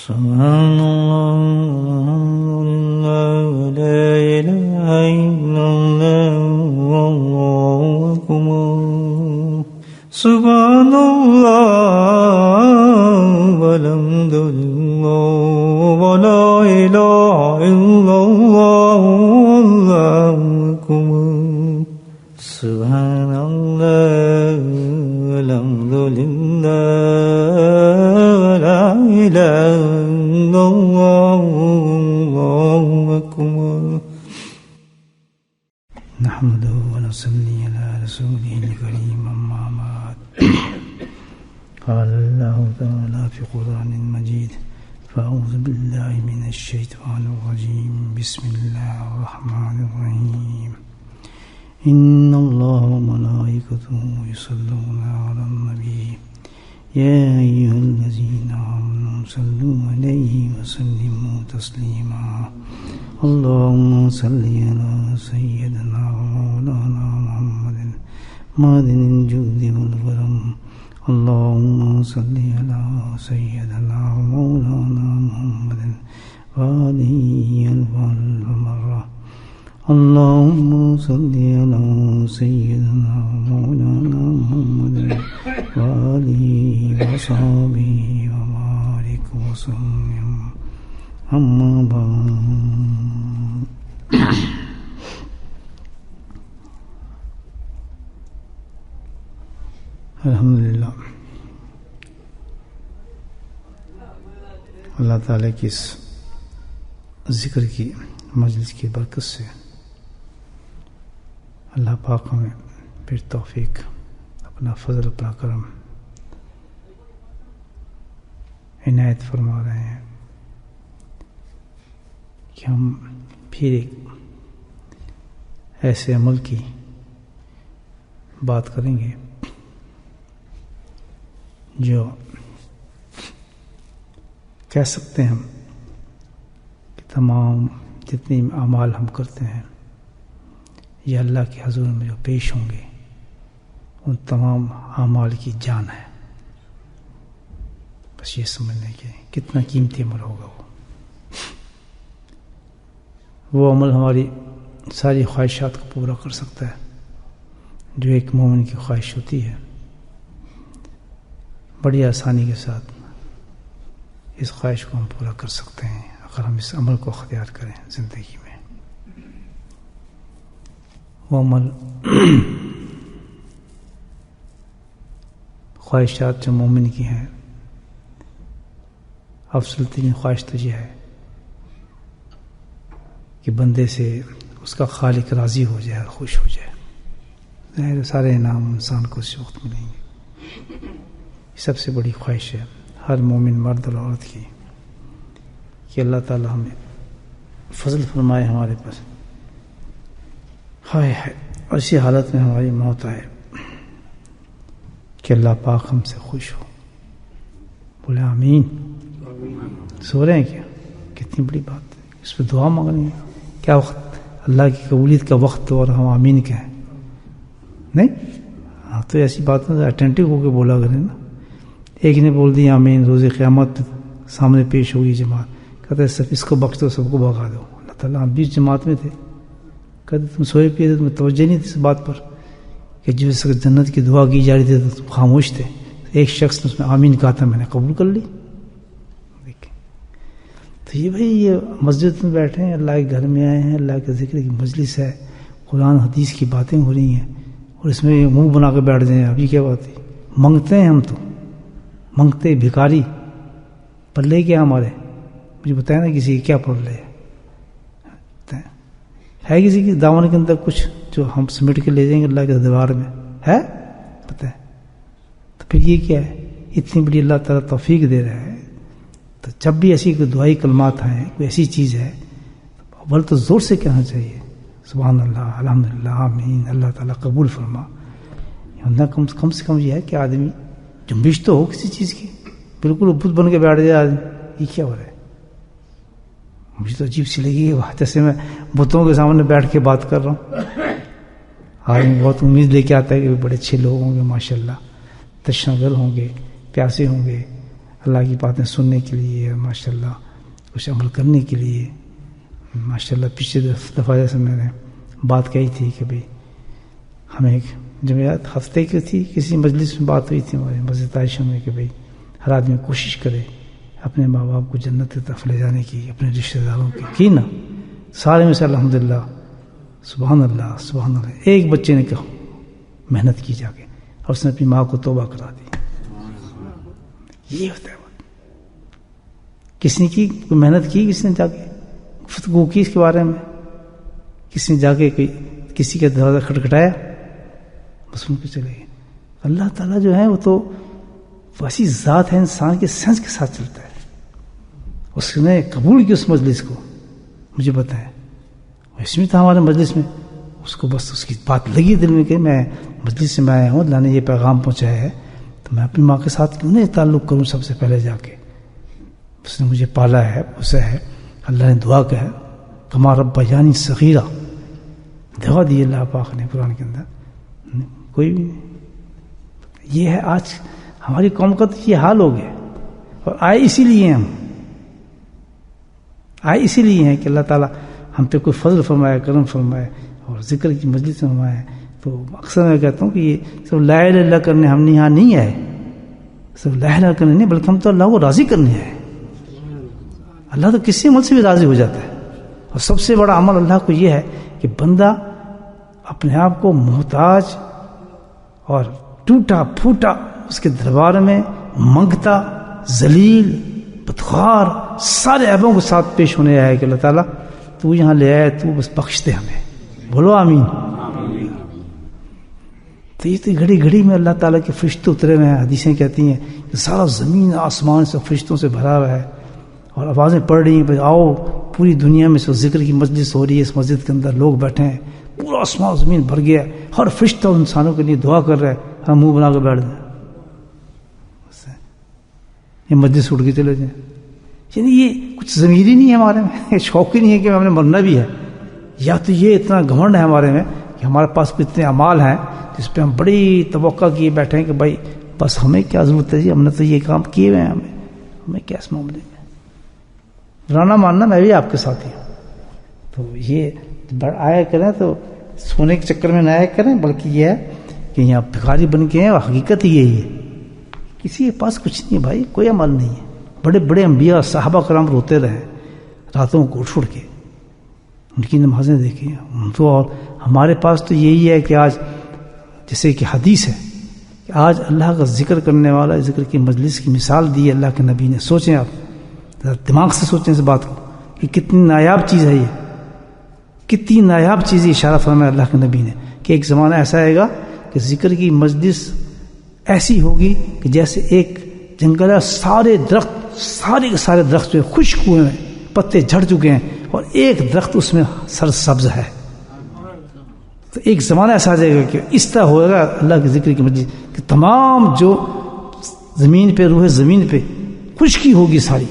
سبحان اللہ لا الہ الا اللہ واللہ اکبر سبحان اللہ والحمد للہ ولا الہ الا اللہ واللہ اکبر سبحان اللہ والحمد للہ ولا الہ الا اللہ واللہ اکبر نحمده ونصلي على رسوله الكريم أما بعد قال الله تعالى في قرآن مجيد فأعوذ بالله من الشيطان الرجيم بسم الله الرحمن الرحيم إن الله وملائكته يصلون على النبي يا أيها الذين آمنوا صلوا عليه وسلموا تسليما اللهم صل على سيدنا ومولانا محمد معدن الجود والكرم اللهم صل على سيدنا ومولانا محمد وآله ألف مرة اللهم صل على سيدنا ومولانا محمد وآله وصحبه وبارك وسلم أما بعد الحمدللہ اللہ تعالیٰ کی اس ذکر کی مجلس کی برکت سے اللہ پاک ہمیں پھر توفیق اپنا فضل اپنا کرم عنایت فرما رہے ہیں کہ ہم پھر ایک ایسے عمل کی بات کریں گے جو کہہ سکتے ہیں ہم کہ تمام جتنے اعمال ہم کرتے ہیں یہ اللہ کے حضور میں جو پیش ہوں گے ان تمام اعمال کی جان ہے. بس یہ سمجھنے کے کتنا قیمتی عمل ہوگا وہ عمل ہماری ساری خواہشات کو پورا کر سکتا ہے جو ایک مومن کی خواہش ہوتی ہے. بڑی آسانی کے ساتھ اس خواہش کو ہم پورا کر سکتے ہیں اگر ہم اس عمل کو اختیار کریں زندگی میں. وہ عمل خواہشات جو مومن کی ہیں افضل ترین خواہش تو یہ ہے کہ بندے سے اس کا خالق راضی ہو جائے اور خوش ہو جائے. ظاہر سارے انعام انسان کو اس وقت ملیں گے. سب سے بڑی خواہش ہے ہر مومن مرد اور عورت کی کہ اللہ تعالی ہمیں فضل فرمائے ہمارے پاس ہائے اور اسی حالت میں ہماری موت آئے کہ اللہ پاک ہم سے خوش ہو. بولے آمین. سو رہے ہیں کیا؟ کتنی بڑی بات ہے. اس پہ دعا مانگنی ہے. کیا وقت اللہ کی قبولیت کا وقت اور ہم آمین کہیں نہیں؟ ہاں تو ایسی بات اٹینٹو ہو کے بولا کریں نا. ایک نے بول دی آمین روز قیامت سامنے پیش ہوگی جماعت کہتے سب اس کو بخش دو سب کو بھگا دو. اللہ تعالیٰ ہم بیچ جماعت میں تھے کہتے تم سوئے پیے تھے تمہیں توجہ نہیں تھی اس بات پر کہ جس وقت جنت کی دعا کی جا رہی تھی تو تم خاموش تھے. ایک شخص نے اس میں آمین کہا تھا میں نے قبول کر لی. تو یہ بھائی یہ مسجد میں بیٹھے ہیں اللہ کے گھر میں آئے ہیں اللہ کے ذکر کی مجلس ہے قرآن حدیث کی باتیں ہو رہی ہیں اور اس میں منہ بنا کے بیٹھ جائیں. اب یہ کیا بات ہے؟ منگتے ہیں ہم تو منگتے بھکاری پلے کیا ہمارے مجھے بتائیں نا کسی کی کیا پلے ہے کسی کی دامن کے اندر کچھ جو ہم سمیٹ کے لے جائیں گے اللہ کے دربار میں ہے پتہ ہے؟ تو پھر یہ کیا ہے؟ اتنی بڑی اللہ تعالیٰ توفیق دے رہا ہے تو جب بھی ایسی کوئی دعائی کلمات ہیں کوئی ایسی چیز ہے اول تو زور سے کہنا چاہیے سبحان اللہ الحمدللہ آمین اللہ تعالیٰ قبول فرما. کم سے کم یہ ہے کہ آدمی جنبش تو ہو کسی چیز کی. بالکل بت بن کے بیٹھ جائے آدمی یہ کیا ہو رہا ہے؟ مجھے تو عجیب سی لگی ہے جیسے میں بتوں کے سامنے بیٹھ کے بات کر رہا ہوں. آدمی بہت امید لے کے آتا ہے کہ بڑے اچھے لوگ ہوں گے ماشاء اللہ تشنہ دل ہوں گے پیاسے ہوں گے اللہ کی باتیں سننے کے لیے، ماشاءاللہ کچھ عمل کرنے کے لیے. ماشاءاللہ پچھلے دفعہ جیسے میں نے بات کہی تھی کہ بھئی ہمیں جمعیت ہفتے کی تھی، کسی مجلس میں بات ہوئی تھی ہمارے مسجد عائشہ میں کہ بھئی ہر آدمی کوشش کرے اپنے ماں باپ کو جنت کی طرف لے جانے کی، اپنے رشتہ داروں کی نا. سارے میں سے الحمدللہ سبحان اللہ سبحان اللہ ایک بچے نے کہا محنت کی جا کے اور اس نے اپنی ماں کو توبہ کرا دی. یہ ہوتا ہے کس نے کی کوئی محنت کی، کس نے جا کے گفتگو کی اس کے بارے میں، کسی نے جا کے کسی کا دروازہ کھٹکھٹایا، بس ان کو چلے گئے. اللہ تعالیٰ جو ہے وہ تو ویسی ذات ہے، انسان کے سینس کے ساتھ چلتا ہے. اس نے قبول کی اس مجلس کو، مجھے بتائیں اس میں تھا ہمارے مجلس میں، اس کو بس اس کی بات لگی دل میں کہ میں مجلس سے میں آیا ہوں، اللہ نے یہ پیغام پہنچایا ہے تو میں اپنی ماں کے ساتھ کیوں نہیں تعلق کروں سب سے پہلے جا کے. اس نے مجھے پالا ہے، اسے ہے، اللہ نے دعا کہ ہے کما ربیانی صغیرہ، دعا دی اللہ پاک نے قرآن کے اندر. کوئی بھی یہ ہے آج ہماری قوم کا تو یہ حال ہو گیا. اور آئے اسی لیے ہم آئے اسی لیے ہیں کہ اللہ تعالیٰ ہم پہ کوئی فضل فرمائے، کرم فرمائے اور ذکر کی مجلس میں فرمائے. تو اکثر میں کہتا ہوں کہ یہ سب لا الہ الا اللہ کرنے ہم یہاں نہیں آئے، صرف لا الہ الا اللہ کرنے نہیں بلکہ ہم تو اللہ کو راضی کرنے آئے. اللہ تو کسی عمل سے بھی راضی ہو جاتا ہے، اور سب سے بڑا عمل اللہ کو یہ ہے کہ بندہ اپنے آپ کو محتاج اور ٹوٹا پھوٹا اس کے دربار میں منگتا، ذلیل، بدخوار، سارے عیبوں کے ساتھ پیش ہونے آیا کہ اللہ تعالیٰ تو یہاں لے آئے، تو بس بخش دے ہمیں. بولو آمین. تو یہ تو گھڑی گھڑی میں اللہ تعالیٰ کے فرشتے اترے ہوئے ہیں. حدیثیں کہتی ہیں کہ سارا زمین آسمان سے فرشتوں سے بھرا ہوا ہے، اور آوازیں پڑ رہی ہیں بھائی آؤ، پوری دنیا میں سے ذکر کی مجلس ہو رہی ہے، اس مسجد کے اندر لوگ بیٹھے ہیں، پورا آسمان زمین بھر گیا ہے، ہر فرشتہ انسانوں کے لیے دعا کر رہا ہے. ہم منہ بنا کے بیٹھ جائیں، یہ مجلس اٹھ کے چلے جائیں. یعنی یہ کچھ ضمیر ہی نہیں ہے ہمارے میں، شوق ہی نہیں ہے کہ ہم نے مرنا بھی ہے، یا تو یہ اتنا گھمنڈ ہے ہمارے میں کہ ہمارے پاس اتنے اعمال ہیں جس پہ ہم بڑی توقع کیے بیٹھے ہیں کہ بھائی بس ہمیں کیا ضرورت ہے جی، ہم نے تو یہ کام کیے ہوئے ہیں، ہمیں کیا اس معاملے میں رانا ماننا، میں بھی آپ کے ساتھ ہی ہوں. تو یہ آیا کریں تو سونے کے چکر میں نہ آیا کریں، بلکہ یہ ہے کہ یہاں بھکاری بن کے ہیں، اور حقیقت یہی ہے کسی کے پاس کچھ نہیں ہے بھائی، کوئی عمل نہیں ہے. بڑے بڑے انبیاء صحابہ کرام روتے رہے راتوں کو اٹھ کے، ان کی نمازیں دیکھیں. تو اور ہمارے پاس تو یہی ہے کہ آج جیسے کہ حدیث ہے کہ آج اللہ کا ذکر کرنے والا، ذکر کی مجلس کی مثال دی ہے اللہ کے نبی نے. سوچیں آپ، دماغ سے سوچیں اس بات کو کہ کتنی نایاب چیز ہے، یہ کتنی نایاب چیز اشارہ فرمایا اللہ کے نبی نے کہ ایک زمانہ ایسا آئے گا کہ ذکر کی مجلس ایسی ہوگی کہ جیسے ایک جنگل ہے، سارے درخت، سارے کے سارے درخت جو خشک ہوئے ہیں، پتے جھڑ چکے ہیں، اور ایک درخت اس میں سرسبز ہے. تو ایک زمانہ ایسا آ جائے گا کہ اس طرح ہوگا اللہ کے ذکر کی مجلس کہ تمام جو زمین پہ، روح زمین پہ خشکی ہوگی، ساری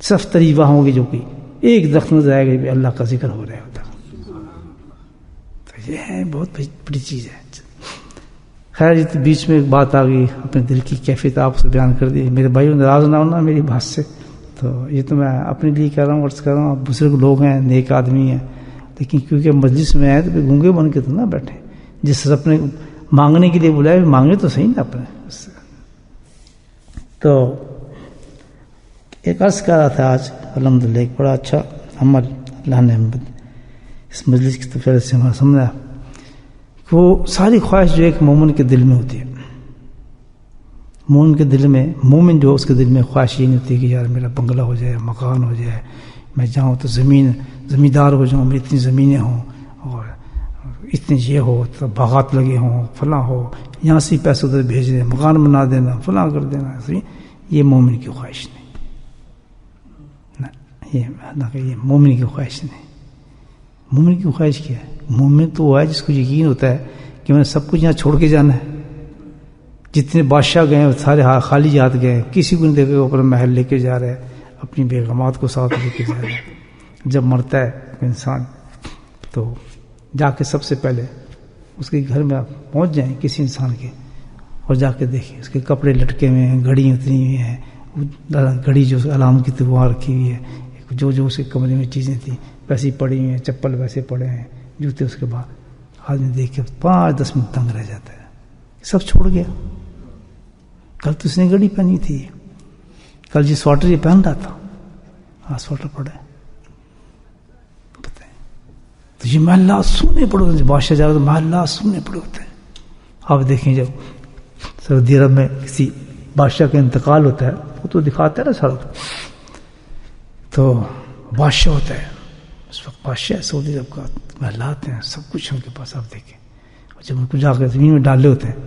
صرف تری وہاں ہوگی جو کہ ایک درخت نظر آئے گا کہ اللہ کا ذکر ہو رہا ہوتا. تو یہ ہے بہت بڑی چیز ہے. خیر یہ تو بیچ میں ایک بات آ گئی، اپنے دل کی کیفیت آپ سے بیان کر دی. میرے بھائیوں ناراض نہ ہونا میری بات سے، تو یہ تو میں اپنے لیے کہہ رہا ہوں، عرض کر رہا ہوں. آپ بزرگ لوگ ہیں، نیک آدمی ہیں، لیکن کیونکہ مجلس میں آئے تو پھر گونگے بن کے تو نہ بیٹھے. جس رب نے مانگنے کے لیے بلایا مانگنے تو صحیح نا اپنے. تو ایک عرض کر رہا تھا آج الحمدللہ ایک بڑا اچھا عمل اللہ نے اس مجلس کی طرف سے ہمارا سمجھا. وہ ساری خواہش جو ایک مومن کے دل میں ہوتی ہے، مومن کے دل میں، مومن جو اس کے دل میں خواہش یہ نہیں ہوتی کہ یار میرا بنگلہ ہو جائے، مکان ہو جائے، میں جاؤں تو زمیندار ہو جاؤں، میری اتنی زمینیں ہوں اور اتنے یہ ہو، تو باغات لگے ہوں، فلاں ہو، یہاں سے پیسے ادھر بھیج دیں، مکان بنا دینا، فلاں کر دینا. یہ مومن کی خواہش نہیں، یہ مومن کی خواہش نہیں. مومن کی خواہش کیا ہے؟ مومن تو وہ ہے جس کو یقین ہوتا ہے کہ میں نے سب کچھ یہاں چھوڑ کے جانا ہے. جتنے بادشاہ گئے سارے خالی ہاتھ گئے، کسی کو نہیں دیکھے اوپر محل لے کے جا رہے ہیں، اپنی بیگمات کو ساتھ لے کے جا رہے ہیں. جب مرتا ہے انسان تو جا کے سب سے پہلے اس کے گھر میں آپ پہنچ جائیں کسی انسان کے، اور جا کے دیکھیں اس کے کپڑے لٹکے ہوئے ہیں، گھڑی اتری ہوئی ہیں، گھڑی جو علام کی تھی وہاں رکھی ہوئی ہے، جو اس کے کمرے میں چیزیں تھیں ویسی پڑی ہوئی ہیں، چپل ویسے پڑے ہیں، جوتے اس کے بعد آدمی دیکھ کے 5-10 منٹ تنگ رہ جاتا ہے، سب چھوڑ گیا. کل تو اس نے گھڑی پہنی تھی، کل جس سویٹر یہ پہن رہا تھا آج سویٹر پڑے. تو یہ محلات سونے پڑے ہوتے ہیں، بادشاہ جا رہا تو محلات سونے پڑے ہوتے ہیں. آپ دیکھیں جب سعودی عرب میں کسی بادشاہ کا انتقال ہوتا ہے وہ تو دکھاتا ہے نا سڑک، تو بادشاہ ہوتا ہے اس وقت، بادشاہ سعودی عرب کا، محلات ہیں سب کچھ ان کے پاس. آپ دیکھیں اور جب ان کو جا کے زمین میں ڈالے ہوتے ہیں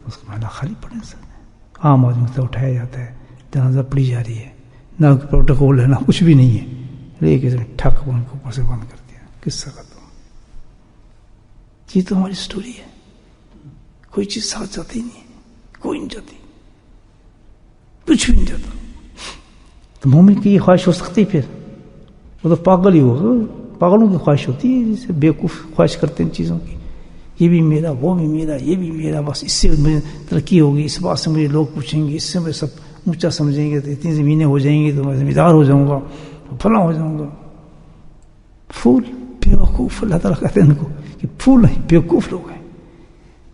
اس کو محلہ خالی پڑے ہیں. سب عام آدمی سے اٹھایا جاتا ہے، جنازہ پڑی جا رہی ہے، نہ پروٹوکول ہے نہ کچھ بھی نہیں ہے، لے کے ٹھک ان کو اوپر سے بند کر دیا. کس طرح تو یہ تو ہماری سٹوری ہے. کوئی چیز ساتھ جاتی نہیں ہے، کوئی نہیں جاتی، کچھ بھی نہیں جاتا. تو مومن کی یہ خواہش ہو سکتی پھر وہ تو پاگل ہی ہوگا. پاگلوں کی خواہش ہوتی ہے جسے بیوقوف خواہش کرتے ہیں چیزوں کی، یہ بھی میرا، وہ بھی میرا، یہ بھی میرا، بس اس سے مجھے ترقی ہوگی، اس بات سے مجھے لوگ پوچھیں گے، اس سے میں سب اونچا سمجھیں گے، تو اتنی زمینیں ہو جائیں گی تو میں زمیندار ہو جاؤں گا، فلاں ہو جاؤں گا. پھول بیوقوف، اللہ تعالیٰ کہتے ہیں ان کو کہ پھول نہیں، بیوقوف لوگ ہیں.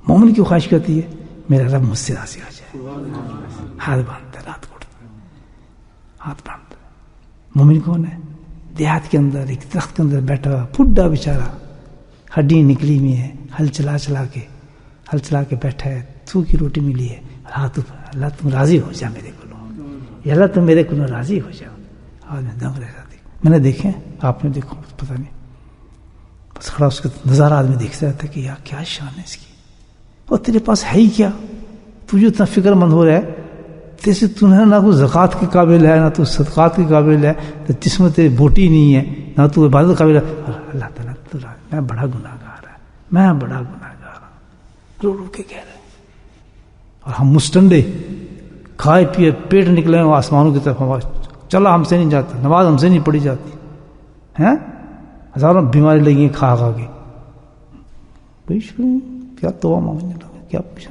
مومن کی خواہش کرتی ہے میرا رب مجھ سے راضی ہو جائے، ہاتھ باندھتا ہے، رات کو اٹھتا ہے ہاتھ باندھتا ہے. مومن کون ہے؟ دیہات کے اندر ایک درخت کے اندر بیٹھا ہوا بڈھا بیچارہ، ہڈی نکلی ہوئی ہے، ہل چلا کے بیٹھا ہے، تھو کی روٹی ملی ہے، ہاتھ اوپر، اللہ تم راضی ہو جا میرے کو، اللہ تم میرے کو راضی ہو جاؤ. آدمی دم رہ جاتی. میں نے دیکھے، آپ نے دیکھو پتہ نہیں، بس کھڑا اس کا نظارہ آدمی دیکھتا رہتا ہے کہ یار کیا شان ہے اس کی، اور تیرے پاس ہے ہی کیا، تجھے اتنا فکر مند ہو رہا ہے، جیسے تو نہ کوئی زکوٰۃ کے قابل ہے، نہ تو صدقات کے قابل ہے، تو جس میں تیری بوٹی نہیں ہے، نہ تو عبادت قابل ہے. اللہ تعالیٰ میں بڑا گناہ گار ہے، میں بڑا گناہ گار ہوں، رو رو کے کہہ رہے ہیں. اور ہم مستنڈے کھائے پیے پیٹ نکلے ہیں آسمانوں کی طرف، چلا ہم سے نہیں جاتا، نماز ہم سے نہیں پڑھی جاتی ہیں، ہزاروں بیماری لگی ہیں کھا کے. کیا توبہ مانگنے لگے، کیا پوچھا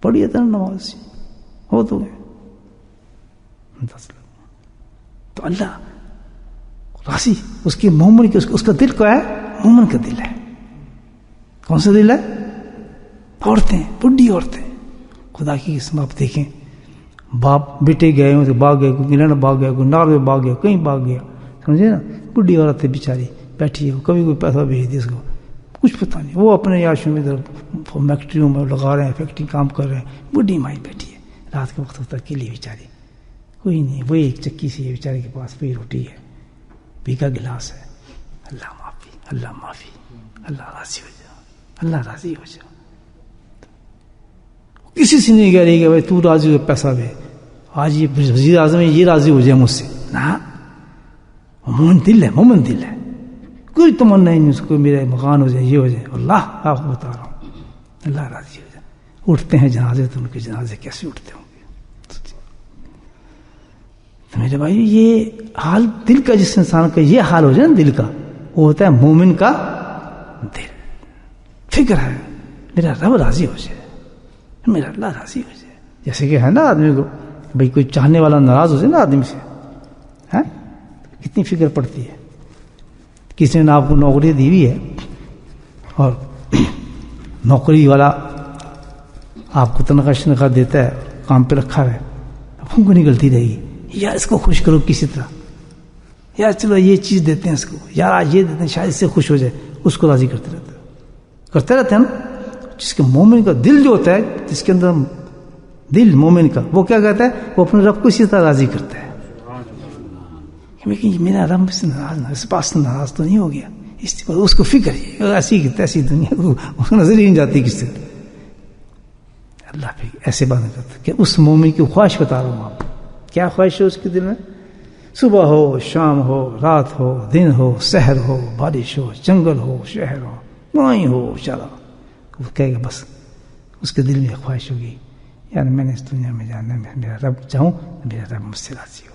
پڑھی ہے نا نماز ہو تو گئے 10 لوگ. تو اللہ راضی، اس کی مومن کی اس کا دل کو ہے، مومن کا دل ہے. کون سا دل ہے؟ عورتیں، بڈھی عورتیں. خدا کی قسم آپ دیکھیں، باپ بیٹے گئے ہوں تو باغ گئے، کوئی انگلینڈ باغ گیا، کوئی ناروے باغ گیا، کہیں باغ گیا، سمجھے نا. بڈھی عورت ہے بیچاری بیٹھی ہے، کبھی کوئی پیسہ بھیج دیا اس کو، کچھ پتہ نہیں، وہ اپنے یاشوں میں فیکٹریوں میں لگا رہے ہیں، فیکٹری کام کر رہے ہیں. بڈھی مائی بیٹھی ہے، رات کے وقت ہوتا اکیلی بیچاری، کوئی نہیں، وہی ایک چکی سی ہے بیچارے کے پاس، وہی روٹی ہے، بھیگا گلاس ہے. اللہ معافی، اللہ معافی، اللہ راضی ہو جا، اللہ راضی ہو جا. کسی سے نہیں کہہ رہی کہ بھائی تو راضی ہو پیسہ بھی، آج یہ وزیر اعظم ہے یہ راضی ہو جائے مجھ سے، نہ. مومن دل ہے، مومن دل ہے، کوئی تمنا نہیں اس کو میرے مکان ہو جائے، یہ ہو جائے. اللہ آپ کو بتا رہا ہوں، اللہ راضی ہو جائے. اٹھتے ہیں جنازے تو ان کے جنازے کیسے اٹھتے ہوں گے. تو میرے بھائی یہ حال دل کا، جس انسان کا یہ حال ہو جائے نا دل کا، وہ ہوتا ہے مومن کا دل. فکر ہے میرا رب راضی ہو جائے، میرا اللہ راضی ہو جائے. جیسے کہ ہے نا آدمی کو بھائی کوئی چاہنے والا ناراض ہو جائے نا آدمی سے، ہے کتنی فکر پڑتی ہے. کسی نے آپ کو نوکری دی ہوئی ہے اور نوکری والا آپ کو تنخواہ دیتا ہے، کام پہ رکھا ہے، اب کو نکلتی رہے گی، یار اس کو خوش کرو کسی طرح، یار چلو یہ چیز دیتے ہیں اس کو، یار آج یہ دیتے ہیں شاید اس سے خوش ہو جائے، اس کو راضی کرتے رہتے ہیں نا. جس کے مومن کا دل جو ہوتا ہے، جس کے اندر دل مومن کا، وہ کیا کہتا ہے، وہ اپنے رب کو اسی طرح راضی کرتا ہے. لیکن میرا رب سے ناراض نہ، اس پاس سے ناراض تو نہیں ہو گیا، اس کو فکر ہے، ایسی کی تیسی دنیا کو نظر ہی نہیں جاتی کس سے. اللہ پہ ایسے باتیں کرتا کہ اس مومن کی خواہش بتا رہا ہوں آپ. کیا خواہش ہے اس کے دل میں؟ صبح ہو، شام ہو، رات ہو، دن ہو، سحر ہو، بارش ہو، جنگل ہو، شہر ہو، وہیں ہو چلا، وہ کہے گا بس اس کے دل میں خواہش ہوگی یار میں نے اس دنیا میں جانا ہے، میرا رب چاہوں، میرا رب مجھ سے راضی ہو،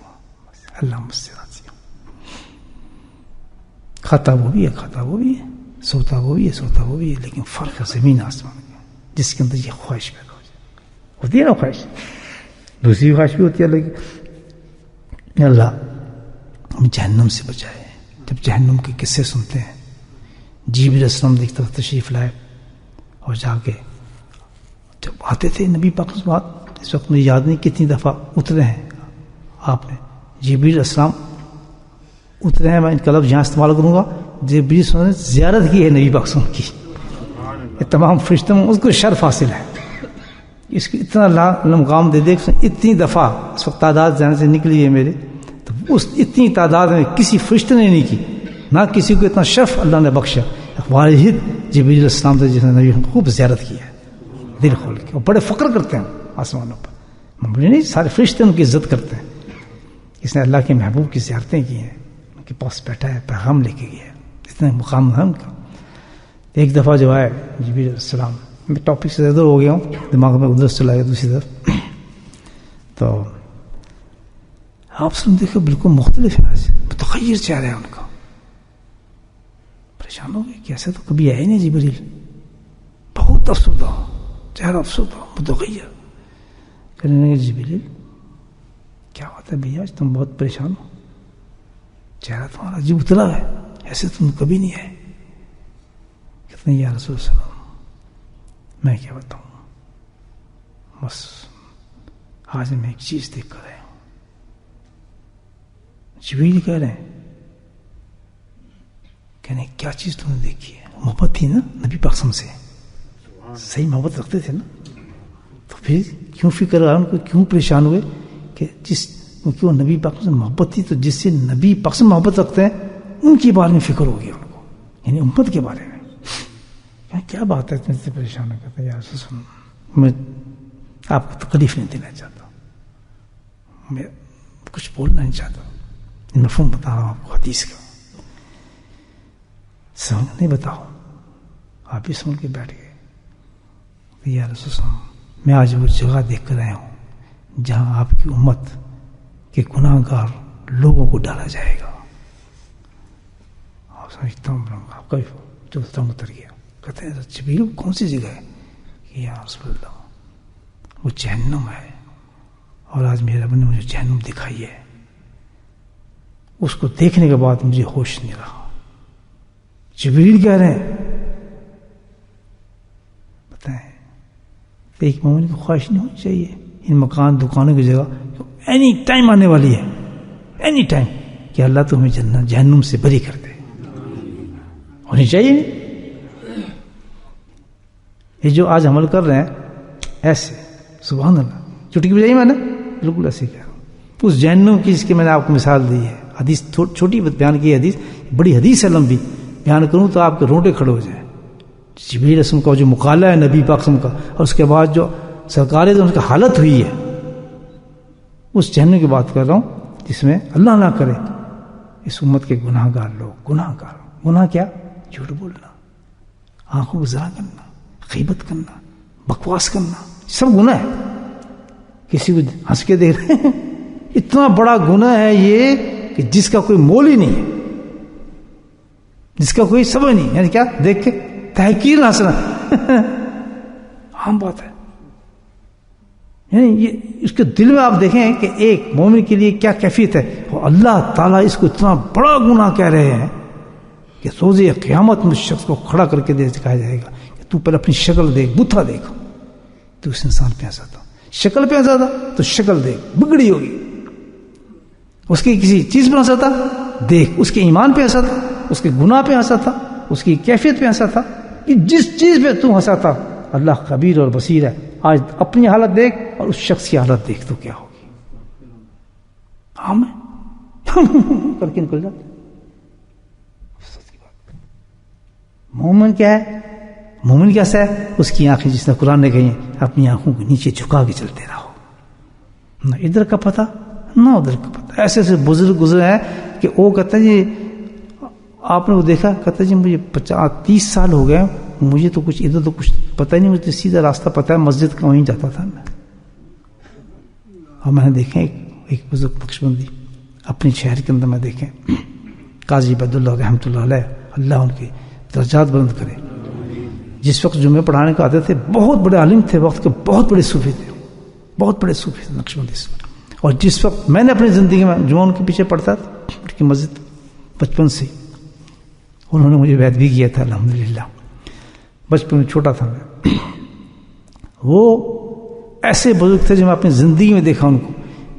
اللہ مجھ سے راضی ہو. کھاتا وہ بھی ہے، کھاتا وہ بھی ہے، سوتا وہ بھی ہے، سوتا وہ بھی ہے، لیکن فرق ہے زمین آسمان کا. جس کے اندر یہ خواہش پیدا ہو جائے. ہوتی ہے نا خواہش, دوسری خواہش بھی ہوتی ہے اللہ کی, اللہ ہم جہنم سے بچائے. جب جہنم کے قصے سنتے ہیں, جبریل علیہ السلام ایک طرف تشریف لائے اور جا کے جب آتے تھے نبی پاک سے بات, اس وقت مجھے یاد نہیں کتنی دفعہ اترے ہیں آپ نے. جبریل علیہ السلام اترے ہیں, میں ان کا لفظ یہاں استعمال کروں گا, جبریل صلی اللہ علیہ وسلم نے زیارت کی ہے نبی پاک صلی اللہ علیہ وسلم کی. یہ تمام فرشتوں میں اس کو شرف حاصل ہے, اس کو اتنا مقام دے دے. اتنی دفعہ اس وقت تعداد ذہن سے نکلی ہے میرے, تو اس اتنی تعداد میں کسی فرشتے نے نہیں کی, نہ کسی کو اتنا شرف اللہ نے بخشا. واحد جبریل علیہ السلام سے جس نے نبی کو خوب زیارت کی ہے دل کھول کے, اور بڑے فخر کرتے ہیں آسمانوں پر. معمولی نہیں, سارے فرشتے ان کی عزت کرتے ہیں. اس نے اللہ کے محبوب کی زیارتیں کی ہیں, ان کے پاس بیٹھا ہے, پیغام لے کے گیا ہے, اتنا مقام ہے ان کا. ایک دفعہ جو ہے جبریل علیہ السلام, میں ٹاپک سے ادھر ہو گیا ہوں, دماغ میں ادھر چلا گیا دوسری طرف. تو آپ سن دیکھو بالکل مختلف ہے, متغیر چہرہ ہے ان کا. پریشان ہو گئے کہ ایسے تو کبھی آئے نہیں جبریل, بہت افسردہ چہرہ, افسردہ متغیر. کہنے لگے جبریل کیا بات ہے بھیا, آج تم بہت پریشان ہو, چہرہ تمہارا عجیب اترا ہے, ایسے تم کبھی نہیں آئے. کہتے ہیں یا رسول اللہ میں کیا بتاؤں, بس آج میں ایک چیز دیکھ کر آیا ہوں. جبریل کہہ رہے ہیں, کہنے کیا چیز تم نے دیکھی ہے؟ محبت تھی نا نبی پاک سے, صحیح محبت رکھتے تھے نا, تو پھر کیوں فکر آیا ان کو, کیوں پریشان ہوئے کہ کیونکہ وہ نبی پاک سے محبت تھی, تو جس سے نبی پاک سے محبت رکھتے ہیں ان کے بارے میں فکر ہو گیا ان کو, یعنی امت کے بارے میں. کیا بات ہے اتنے سے پریشان کرتا ہے یار, میں آپ کو تکلیف نہیں دینا چاہتا, میں کچھ بولنا نہیں چاہتا, مفہوم بتا رہا ہوں آپ کو حدیث کا, سمجھ نہیں بتاؤ, آپ ہی سمجھ کے بیٹھ گئے. یا رسول اللہ میں آج وہ جگہ دیکھ کر آیا ہوں جہاں آپ کی امت کے گناہ گار لوگوں کو ڈالا جائے گا. آپ سمجھتا ہوں آپ کا جو اتر گیا. کہتے ہیں جبریل کون سی جگہ ہے, کہ یا رسول اللہ وہ جہنم ہے, اور آج میرے رب نے مجھے جہنم دکھائی ہے, اس کو دیکھنے کے بعد مجھے ہوش نہیں رہا. جبریل کہہ رہے ہیں, بتائیں ایک مومن کی خواہش نہیں ہونی چاہیے ان مکان دکانوں کی جگہ اینی ٹائم آنے والی ہے, اینی ٹائم, کہ اللہ تو ہمیں جہنم سے بری کر دے, ہونی چاہیے. یہ جو آج عمل کر رہے ہیں ایسے, سبحان اللہ, چٹکی بجائی میں نے بالکل ایسے کہہ رہا ہوں. اس جہنم کی جس کی میں نے آپ کو مثال دی ہے, حدیث چھوٹی بیان کی حدیث, بڑی حدیث ہے لمبی, بیان کروں تو آپ کے رونٹے کھڑے ہو جائیں. جبریل رسم کا جو مقالہ ہے نبی پاک کا, اور اس کے بعد جو سرکار ہے ان کی حالت ہوئی ہے, اس جہنم کی بات کر رہا ہوں جس میں اللہ نہ کرے اس امت کے گناہ گار لوگ, گناہ کیا, جھوٹ بولنا, آنکھوں کو ضائع کرنا, غیبت کرنا, بکواس کرنا, سب گناہ ہے. کسی کو ہنس کے دیکھ رہے ہیں, اتنا بڑا گناہ ہے یہ کہ جس کا کوئی مول ہی نہیں ہے, جس کا کوئی سبب نہیں, یعنی کیا دیکھ کے تحقیر نہ ہنسنا عام بات ہے. یعنی یہ اس کے دل میں آپ دیکھیں کہ ایک مومن کے لیے کیا کیفیت ہے, اور اللہ تعالیٰ اس کو اتنا بڑا گناہ کہہ رہے ہیں کہ روز قیامت میں شخص کو کھڑا کر کے دکھایا جائے گا کہ تو پہلے اپنی شکل دیکھ, بتھا دیکھ, تو اس انسان پہ ہنسا تھا, شکل پہ ہنسا تھا تو شکل دیکھ بگڑی ہوگی, اس کی کسی چیز پہ ہنسا تھا دیکھ, اس کے ایمان پہ ہنسا تھا, اس کے گناہ پہ ہنسا تھا, اس کی کیفیت پہ ہنسا تھا, کہ جس چیز پہ تو ہنسا تھا اللہ خبیر اور بصیر ہے. آج اپنی حالت دیکھ اور اس شخص کی حالت دیکھ تو کیا ہوگی. کر کے نکل جاتے. مومن کیا ہے, مومن کیسا ہے, اس کی آنکھیں جس نے قرآن نے کہی ہیں اپنی آنکھوں کو نیچے جھکا کے چلتے رہو, نہ ادھر کا پتہ نہ ادھر کا پتہ. ایسے ایسے بزرگ گزرے ہیں کہ وہ کہتے ہیں جی آپ نے وہ دیکھا, کہتے جی مجھے 30 سال ہو گئے, مجھے تو کچھ ادھر تو کچھ پتہ ہی نہیں, مجھے سیدھا راستہ پتہ ہے مسجد کا, وہیں جاتا تھا میں. اور میں نے دیکھا ایک بزرگ نقشبندی اپنے شہر کے اندر میں دیکھیں, قاضی عبداللہ رحمۃ اللہ علیہ, اللہ ان کے درجات بلند کرے, جس وقت جمعے پڑھانے کو آتے تھے بہت بڑے عالم تھے، وقت کے بہت بڑے صوفی تھے، بہت بڑے صوفی تھے نقشبندی سے. اور جس وقت میں نے اپنی زندگی میں جمعہ ان کے پیچھے پڑھتا تھا ان کی مسجد بچپن سے، انہوں نے مجھے بیعت بھی کیا تھا الحمدللہ. بچپن میں چھوٹا تھا میں. وہ ایسے بزرگ تھے جو میں اپنی زندگی میں دیکھا ان کو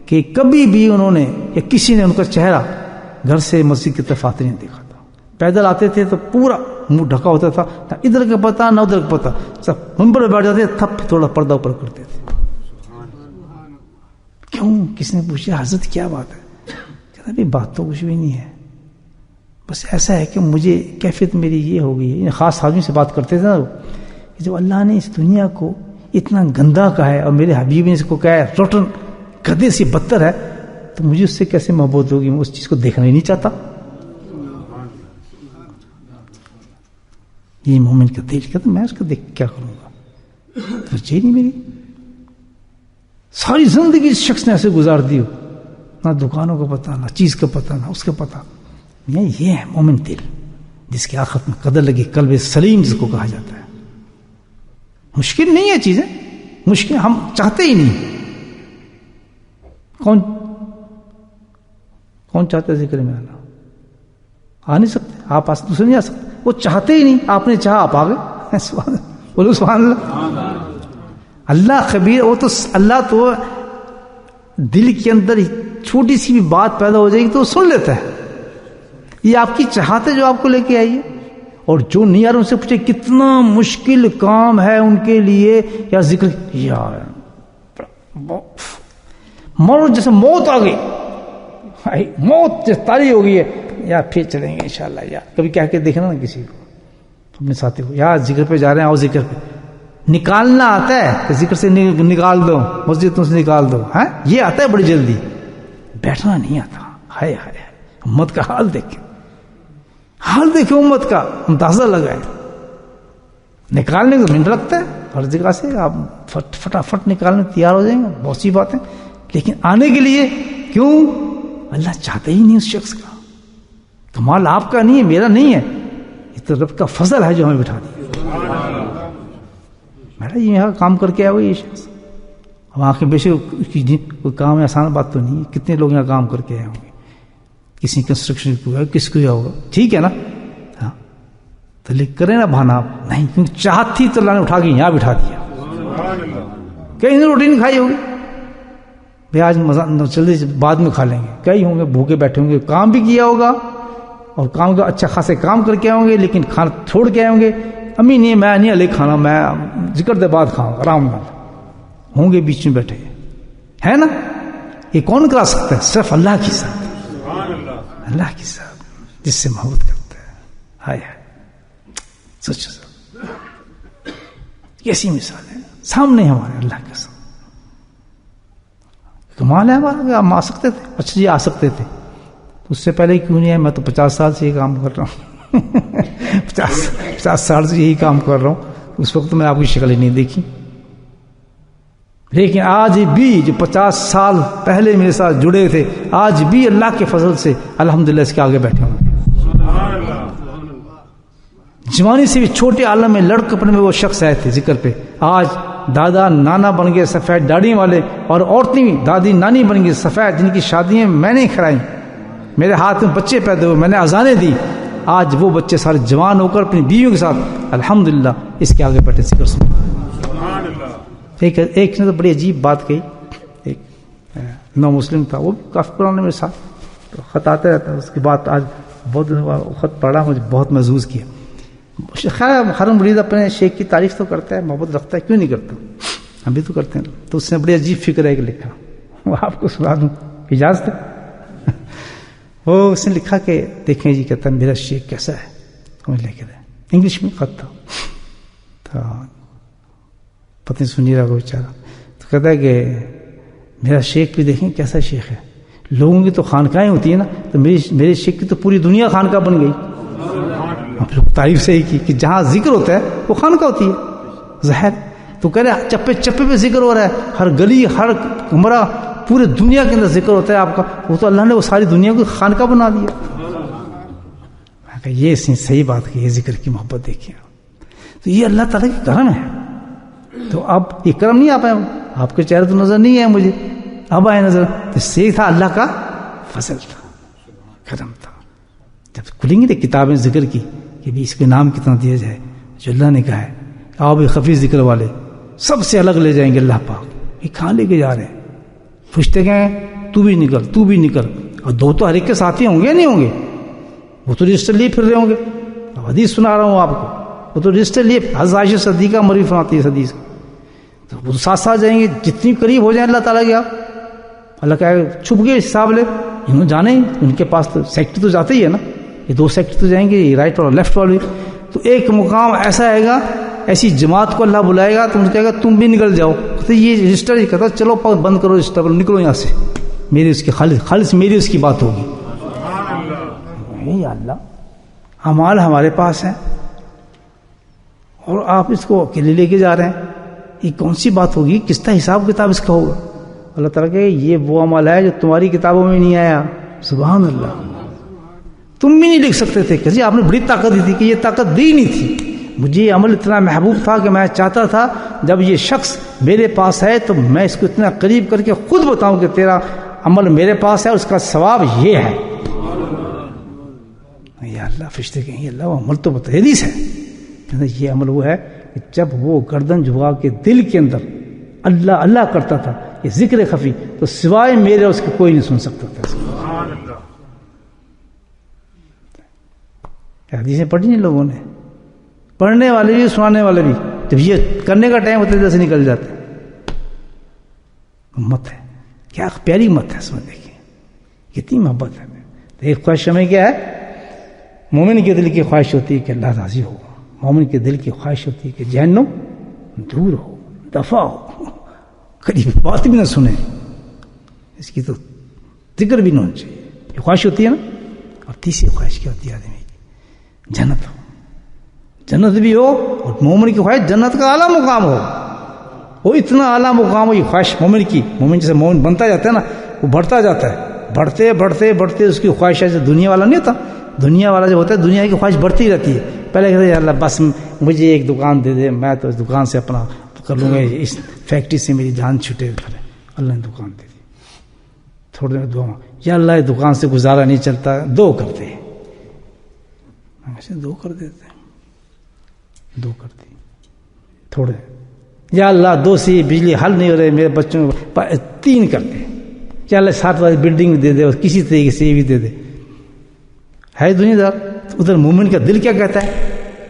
کہ کبھی بھی انہوں نے یا کسی نے ان کا چہرہ گھر سے مسجد کی طرف آتے نہیں دیکھا تھا. پیدل آتے تھے تو پورا منہ ڈھکا ہوتا تھا، نہ ادھر کا پتہ نہ ادھر کا پتہ، سب منبر پہ بیٹھ جاتے تھپ تھوڑا پردہ اوپر کرتے تھے. کیوں؟ کس نے پوچھا حضرت کیا بات ہے؟ کہتا بھی بات تو کچھ بھی نہیں ہے، بس ایسا ہے کہ مجھے کیفیت میری یہ ہو گئی ہے. خاص آدمی سے بات کرتے تھے نا کہ جب اللہ نے اس دنیا کو اتنا گندا کہا ہے اور میرے حبیب نے اس کو کہا ہے روٹن گدے سے بدتر ہے، تو مجھے اس سے کیسے محبت ہوگی؟ میں اس چیز کو دیکھنا ہی نہیں چاہتا. یہ مومن کا دل کہتا میں اس کو دیکھ کیا کروں گا؟ توجہ نہیں میری. ساری زندگی اس شخص نے ایسے گزار دی ہو، نہ دکانوں کا پتہ، نہ چیز کا پتہ، نہ اس کا پتہ. یہ ہے مومن دل جس کی آخرت میں قدر لگی، قلب سلیم جس کو کہا جاتا ہے. مشکل نہیں ہے چیزیں، مشکل ہم چاہتے ہی نہیں. کون چاہتے ذکر میں آنا؟ آ نہیں سکتے آپ، دوسرے نہیں آ سکتے. وہ چاہتے ہی نہیں، آپ نے چاہا آپ آ گئے. بولو سبحان اللہ. اللہ خبیر. وہ تو اللہ تو دل کے اندر چھوٹی سی بھی بات پیدا ہو جائے گی تو وہ سن لیتا ہے. یہ آپ کی چاہت ہے جو آپ کو لے کے آئی ہے. اور جو نہیں آ رہے ان سے پوچھے کتنا مشکل کام ہے ان کے لیے یا ذکر. یار مرو جیسے موت آ گئی، موت جیسے تاری ہو گئی ہے، یا پھر چلیں گے انشاءاللہ. یار کبھی کہہ کے دیکھنا نا کسی کو، اپنے ساتھی کو، یار ذکر پہ جا رہے ہیں، آؤ ذکر پہ. نکالنا آتا ہے کہ ذکر سے نکال دو، مسجد تم سے نکال دو. ہاں یہ آتا ہے بڑی جلدی، بیٹھنا نہیں آتا. ہائے ہائے امت کا حال دیکھیں، حال دیکھیں امت کا، اندازہ لگائے. نکالنے کو منٹ لگتا ہے ہر جگہ سے، آپ فٹافٹ نکالنے تیار ہو جائیں گے، بہت سی باتیں. لیکن آنے کے لیے کیوں؟ اللہ چاہتا ہی نہیں اس شخص کا. کمال آپ کا نہیں ہے، میرا نہیں ہے، یہ تو رب کا فضل ہے جو ہمیں بٹھا دیا. میرا یہاں کام کر کے آیا وہ یہ شخص، وہاں کے بے شک کوئی کام ہے، آسان بات تو نہیں ہے. کتنے لوگ یہاں کام کر کے آئے ہوں گے، کسی کنسٹرکشن کو ہے، کس کو ہوگا، ٹھیک ہے نا. ہاں تو لکھ کریں نا بہانا آپ نہیں، کیونکہ چاہت تھی تو اللہ نے اٹھا کے یہاں بٹھا دیا. کہیں نے روٹی نہیں کھائی ہوگی بھائی، آج جلدی بعد میں کھا لیں گے. کئی ہوں گے بھوکے بیٹھے ہوں گے، کام بھی کیا ہوگا اور کام کا اچھا خاصے کام کر کے آئیں گے، لیکن کھانا چھوڑ کے آئے ہوں گے. امی نہیں، میں نہیں علیہ کھانا، میں ذکر دے بعد کھاؤں گا، آرام نال ہوں گے بیچ میں بیٹھے ہے نا. یہ کون کرا سکتا ہے؟ صرف اللہ کی ذات، اللہ کی ذات جس سے محبت کرتا ہے. ہائے ہائے سچ کیسی مثال ہے سامنے ہمارے. اللہ کے ساتھ کمال ہے ہمارا. ہم آ سکتے تھے، اچھا جی آ سکتے تھے، اس سے پہلے کیوں نہیں ہے؟ میں تو 50 سال سے یہ کام کر رہا ہوں. 50 سال سے یہی کام کر رہا ہوں. اس وقت میں آپ کی شکل ہی نہیں دیکھی. لیکن آج بھی جو 50 سال پہلے میرے ساتھ جڑے تھے، آج بھی اللہ کے فضل سے الحمدللہ اس کے آگے بیٹھے ہوں. جوانی سے بھی چھوٹے عالم میں لڑکپن میں وہ شخص آئے تھے ذکر پہ، آج دادا نانا بن گئے سفید داڑھی والے، اور عورتیں دادی نانی بن گئی سفید، جن کی شادیاں میں نے کھڑائی، میرے ہاتھ میں بچے پیدا ہوئے، میں نے اذانیں دی. آج وہ بچے سارے جوان ہو کر اپنی بیویوں کے ساتھ الحمدللہ اس کے آگے بیٹھے ذکر سن. ایک نے تو بڑی عجیب بات کہی. ایک نو مسلم تھا، وہ بھی کافی پرانے میرے ساتھ، تو خط آتے رہتا ہے. اس کی بات آج بہت خط پڑھا، مجھے بہت محظوظ کیا. خیر ہر مرید اپنے شیخ کی تعریف تو کرتا ہے، محبت رکھتا ہے، کیوں نہیں کرتا؟ ہم بھی تو کرتے ہیں. تو اس نے بڑی عجیب فکر ہے کہ لکھا، وہ آپ کو سنا دوں اجازت ہے؟ وہ اس نے لکھا کہ دیکھیں جی، کہتا ہے میرا شیخ کیسا ہے، مجھے لے کے دیں. انگلش میں خط تھا، پتہ نہیں سنی رہا وہ بیچارہ. تو کہتا ہے کہ میرا شیخ بھی دیکھیں کیسا شیخ ہے. لوگوں کی تو خانقاہیں ہوتی ہیں نا، تو میرے شیخ کی تو پوری دنیا خانقاہ بن گئی. تعریف سے ہی کی کہ جہاں ذکر ہوتا ہے وہ خانقاہ ہوتی ہے ظاہر. تو کہہ رہے چپے چپے پہ ذکر ہو رہا ہے، ہر گلی ہر کمرہ پورے دنیا کے اندر ذکر ہوتا ہے آپ کا. وہ تو اللہ نے وہ ساری دنیا کو خانقاہ بنا دیا. یہ صحیح بات کہ یہ ذکر کی محبت دیکھیں. تو یہ اللہ تعالیٰ کی کرم ہے. تو اب یہ کرم نہیں آپ آئے, آپ کے چہرے تو نظر نہیں آئے مجھے, اب آئے نظر. تو سے تھا اللہ کا فضل تھا, کرم تھا. جب کھلیں گی نا کتابیں ذکر کی کہ بھی اس کے نام کتنا دیا جائے, جو اللہ نے کہا ہے آؤ بھی خفی ذکر والے سب سے الگ لے جائیں گے اللہ پاک. یہ کہاں لے کے جا رہے ہیں؟ پوچھتے گئے تو بھی نکل, تو بھی نکل. اور دو تو ہر ایک کے ساتھی ہوں گے یا نہیں ہوں گے؟ وہ تو رجسٹر لیے پھر رہے ہوں گے. حدیث سنا رہا ہوں آپ کو, وہ تو رجسٹر لیے حضرت عائشہ صدیقہ مروی فرماتی ہے حدیث. تو وہ ساتھ ساتھ جائیں گے, جتنی قریب ہو جائیں اللہ تعالیٰ کے. آپ اللہ کہے چھپ گئے حساب لے, انہوں جانے ان کے پاس تو سیکٹر تو جاتے ہی ہے نا, یہ دو سیکٹر تو جائیں گے, رائٹ اور لیفٹ والے. تو ایک مقام ایسا آئے گا, ایسی جماعت کو اللہ بلائے گا تو ان سے کہے گا تم بھی نکل جاؤ. تو یہ رجسٹر ہی کہتا چلو بند کرو رجسٹر, نکلو یہاں سے, میری اس کی خالص میری اس کی بات ہوگی. یا اللہ اعمال ہمارے پاس ہیں اور آپ اس کو اکیلے لے کے جا رہے ہیں, یہ کون سی بات ہوگی؟ کس کا حساب کتاب اس کا ہوگا؟ اللہ تعالیٰ کہ یہ وہ عمل ہے جو تمہاری کتابوں میں نہیں آیا. سبحان اللہ, تم بھی نہیں لکھ سکتے تھے. کہ آپ نے بڑی طاقت دی تھی, کہ یہ طاقت دی نہیں تھی. مجھے یہ عمل اتنا محبوب تھا کہ میں چاہتا تھا جب یہ شخص میرے پاس ہے تو میں اس کو اتنا قریب کر کے خود بتاؤں کہ تیرا عمل میرے پاس ہے, اس کا ثواب یہ ہے. یا اللہ فرشتے کہیں اللہ وہ عمل تو بتا حدیث ہے, یہ عمل وہ ہے کہ جب وہ گردن جھکا کے دل کے اندر اللہ اللہ کرتا تھا, یہ ذکر خفی, تو سوائے میرے اس کو کوئی نہیں سن سکتا تھا. حدیثیں پڑھی نہیں لوگوں نے, پڑھنے والے بھی سنانے والے بھی. جب یہ کرنے کا ٹائم ہوتا ہے جیسے نکل جاتے. امت ہے کیا پیاری امت ہے, سمجھ دیکھیے کتنی محبت ہے. تو ایک خواہش ہمیں کیا ہے, مومن کے دل کی خواہش ہوتی ہے کہ اللہ راضی ہو, مومن کے دل کی خواہش ہوتی ہے کہ جہنم دور ہو, دفع ہو, قریب بات بھی نہ سنیں, اس کی تو ذکر بھی نہ ہونا چاہیے. یہ خواہش ہوتی ہے نا. اور تیسری خواہش کیا ہوتی ہے آدمی کی, جنت ہو, جنت بھی ہو. اور مومن کی خواہش جنت کا اعلیٰ مقام ہو, وہ اتنا اعلیٰ مقام ہو. یہ خواہش مومن کی, مومن جیسے مومن بنتا جاتا ہے نا, وہ بڑھتا جاتا ہے, بڑھتے بڑھتے بڑھتے اس کی خواہش ہے. دنیا والا نہیں ہوتا, دنیا والا جو ہوتا ہے دنیا کی خواہش بڑھتی رہتی ہے. پہلے کہتے ہیں اللہ بس مجھے ایک دکان دے دے, میں تو اس دکان سے اپنا کر لوں گا, اس فیکٹری سے میری جان چھوٹے. اللہ نے دکان دے دی, تھوڑے دیر دعا, یا اللہ اس دکان سے گزارا نہیں چلتا, دو کرتے ہیں, دو کر دیتے ہیں, دو کر دی تھوڑے. یا اللہ دو سے بجلی حل نہیں ہو رہے میرے بچوں کو, تین کر دے. یا اللہ 7 والی بلڈنگ دے دے, اور کسی طریقے سے یہ بھی دے دے. ہے دنیا دار. ادھر مومن کا دل کیا کہتا ہے,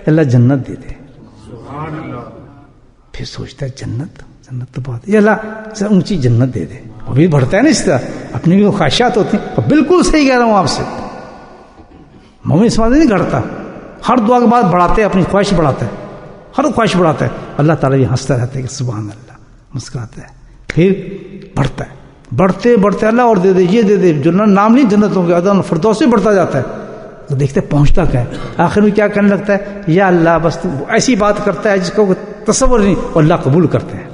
اللہ جنت دے دے. پھر سوچتا ہے جنت, جنت تو بات ہے, اللہ اونچی جنت دے دے. وہ بھی بڑھتا ہے نا اس طرح, اپنی بھی خواہشات ہوتی ہیں. اور بالکل صحیح کہہ رہا ہوں آپ سے, مومن اس بات نہیں گھڑتا, ہر دعا کے بعد بڑھاتے ہیں, اپنی خواہش بڑھاتا ہے, ہر خواہش بڑھاتا ہے. اللہ تعالیٰ بھی ہنستا رہتا ہے کہ سبحان اللہ, مسکراتا ہے. پھر بڑھتا ہے, بڑھتے بڑھتے اللہ اور دے دے, یہ دے دے, جو نام نہیں جنتوں کے ادن فردوس سے بڑھتا جاتا ہے. تو دیکھتے پہنچتا کیا ہے, آخر میں کیا کرنے لگتا ہے, یا اللہ بس ایسی بات کرتا ہے جس کو تصور نہیں, اور اللہ قبول کرتے ہیں.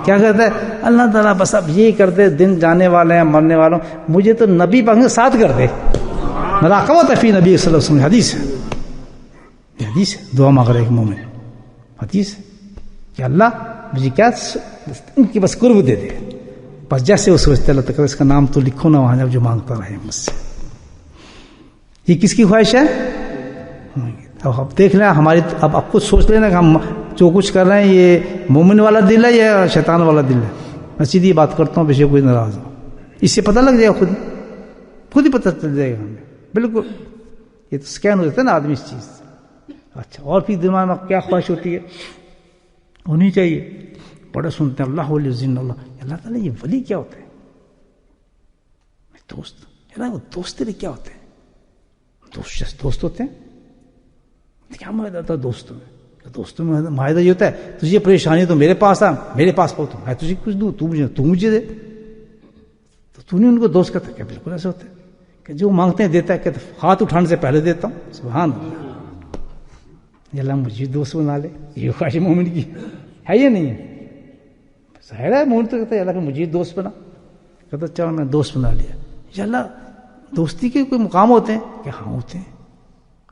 کیا کہتا ہے اللہ تعالیٰ بس اب یہ کر دے, دن جانے والے ہیں مرنے والوں, مجھے تو نبی پاک کے ساتھ کر دے. مراقبت فی نبی صلی اللہ علیہ وسلم, حدیث ہے, حدیث ہے, دعا مانگ رہا ہے ایک مومن, حدیث ہے کہ اللہ مجھے کیا ان کی بس قرب دے دے, بس جیسے وہ سوچتے اللہ تعالیٰ اس کا نام تو لکھو نا وہاں, جب جو مانگتا رہے مجھ سے. یہ کس کی خواہش ہے؟ اب دیکھ لیں ہماری, اب آپ خود سوچ لینا کہ ہم جو کچھ کر رہے ہیں یہ مومن والا دل ہے یا شیطان والا دل ہے. میں سیدھی بات کرتا ہوں, پیچھے کوئی ناراض ہو, اس سے پتہ لگ جائے گا, خود ہی پتہ چل جائے گا ہمیں. بالکل یہ تو سکین ہو جاتا ہے نا آدمی اس چیز سے. اچھا, اور پھر دماغ میں کیا خواہش ہوتی ہے, ہونی چاہیے. بڑے سنتے ہیں اللہ ولی الذین اللہ, اللہ تعالیٰ یہ ولی کیا ہوتا ہے؟ دوست. اللہ وہ دوست تیرے کیا ہوتے ہیں؟ دوست ہوتے ہیں. کیا معاہدہ تھا دوستوں میں؟ دوستوں میں معاہدہ یہ ہوتا ہے تجھے پریشانی تو میرے پاس آ, میرے پاس پہنچ, میں تجھے کچھ دوں, تو مجھے دے. تو تو نے ان کو دوست کہتا ہے کیا؟ بالکل ایسا ہوتا ہے کہ جو مانگتے ہیں دیتا ہے, کہتے ہاتھ اٹھانے سے پہلے دیتا ہوں. سبحان اللہ, اللہ مجھے دوست بنا لے. یہ خواہش مومن کی ہے یا نہیں ہے؟ ظاہر ہے مومن تو کہتا ہے اللہ مجھے دوست بنا, کہتا چلو میں دوست بنا لیا. یا اللہ دوستی کے کوئی مقام ہوتے ہیں کہ ہاں ہوتے ہیں.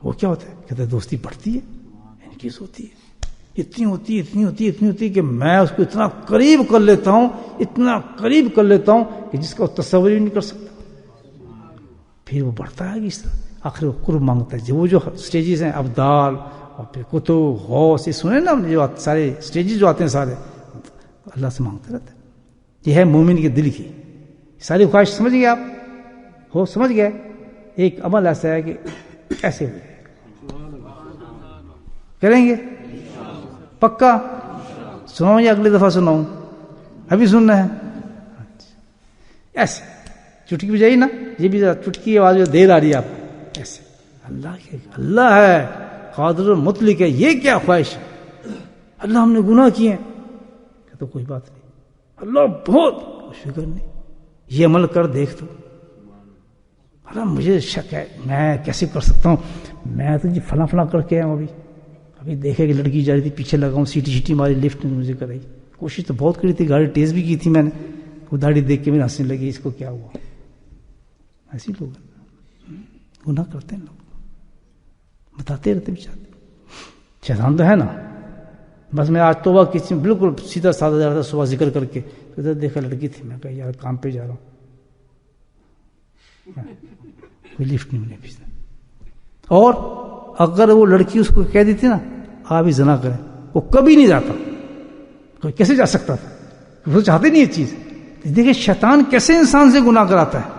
وہ کیا ہوتا ہے؟ کہتے ہیں دوستی بڑھتی ہے, انکریز ہوتی ہے. اتنی ہوتی کہ میں اس کو اتنا قریب کر لیتا ہوں کہ جس کا تصور ہی نہیں کر سکتا. پھر وہ بڑھتا ہے اس طرح آخر وہ قرب مانگتا ہے. وہ جو سٹیجز ہیں ابدال اور پھر قطب غوث، یہ سنے نا جو سارے سٹیجز جو آتے ہیں سارے اللہ سے مانگتے رہتے ہیں. یہ ہے مومن کے دل کی ساری خواہش. سمجھ گئے آپ؟ ہو سمجھ گئے؟ ایک عمل ایسا ہے کہ ایسے ہوئے کریں گے پکا. سناؤں یا اگلی دفعہ سناؤں؟ ابھی سننا ہے. ایسے چٹکی بجائی نا، یہ بھی چٹکی آواز جو دیر آ رہی ہے آپ کو. ایسے اللہ ہے قادر مطلق ہے، یہ کیا خواہش ہے؟ اللہ ہم نے گناہ کیے ہیں. کہ تو کوئی بات نہیں، اللہ بہت فکر نہیں، یہ عمل کر دیکھ تو. اللہ مجھے شک ہے میں کیسے کر سکتا ہوں، میں تو جی فلاں کر کے آیا ہوں. ابھی دیکھے کہ لڑکی جا رہی تھی، پیچھے لگا ہوں، سیٹی ماری، لفٹ نے مجھے کرائی. کوشش تو بہت کری تھی، گاڑی تیز بھی کی تھی میں نے. وہ داڑھی دیکھ کے میرے ہنسنے لگی، اس کو کیا ہوا. ایسے لوگ گناہ کرتے ہیں، لوگ بتاتے رہتے بیچارے. شیطان تو ہے نا. بس میں آج توبہ کی تھی، بالکل سیدھا سادہ جا رہا تھا صبح ذکر کر کے، ادھر دیکھا لڑکی تھی. میں کہا یار کام پہ جا رہا ہوں، کوئی لفٹ نہیں ملے پیچھے. اور اگر وہ لڑکی اس کو کہہ دیتی نا آپ ہی زنا کریں، وہ کبھی نہیں جاتا. کوئی کیسے جا سکتا تھا؟ وہ چاہتے نہیں یہ چیز. دیکھیں شیطان کیسے انسان سے گناہ کراتا ہے،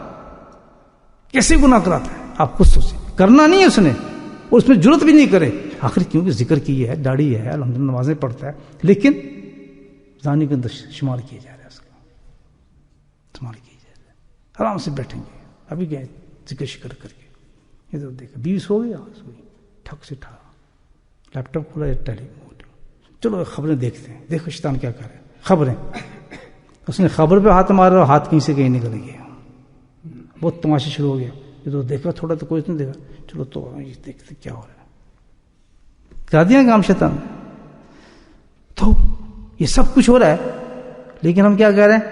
کیسے گناہ کراتا ہے. آپ خود سوچیں. کرنا نہیں ہے اس نے، اور اس میں جرت بھی نہیں کرے. آخر کیونکہ ذکر کی ہے، داڑھی ہے، الحمدللہ نمازیں پڑھتا ہے، لیکن زانی کے اندر شمار کیا جا رہا ہے. اس کا شمار کیا جا رہا ہے. آرام سے بیٹھیں گے. ابھی گئے ذکر شکر کر کے ادھر دیکھا بیوی سو گئی، سوئی ٹھک سے ٹھا، لیپ ٹاپ کھولا، چلو خبریں دیکھتے ہیں. دیکھو شیطان کیا کر رہے ہیں. خبریں. اس نے خبر پہ ہاتھ مارا اور ہاتھ کہیں سے کہیں نکل گیا. بہت تماشا شروع ہو گیا. یہ تو دیکھا تھوڑا تو کوئی نہیں دیکھا، چلو تو دیکھتے کیا ہو رہا ہے. کر دیا کام شیطان. تو یہ سب کچھ ہو رہا ہے، لیکن ہم کیا کہہ رہے ہیں؟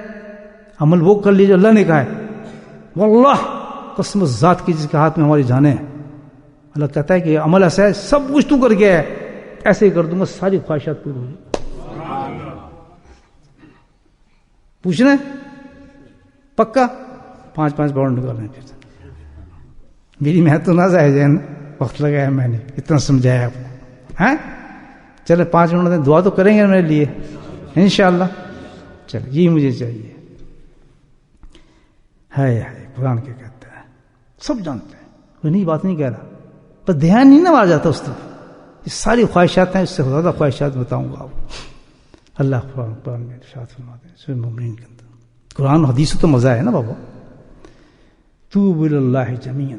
عمل وہ کر لیجیے جو اللہ نے کہا ہے. واللہ قسم ذات کی جس کے ہاتھ میں ہماری جانیں ہیں. اللہ کہتا ہے کہ عمل ایسا ہے، سب کچھ تو کر گیا ہے، ایسے ہی کر دوں گا، ساری خواہشات پوری ہوگی. پوچھنا ہے پکا 5 باؤنڈ نکالنے. پھر میری محنت تو نہ ضائع جائے نا، وقت لگایا میں نے، اتنا سمجھایا آپ کو. چلے 5 منٹ دعا تو کریں گے میرے لیے انشاءاللہ. چلے یہی مجھے چاہیے. ہے قرآن کیا کہتا ہے، سب جانتے ہیں، کوئی نئی بات نہیں کہہ رہا، پر دھیان نہیں نہ مارا جاتا اس طرف. یہ ساری خواہشات ہیں، اس سے زیادہ خواہشات بتاؤں گا آپ کو. اللہ قرآن میں ارشاد فرماتے ہیں سورہ مومنین کے اندر. قرآن حدیث تو مزہ ہے نا بابا. توبوا الی اللہ جمیعا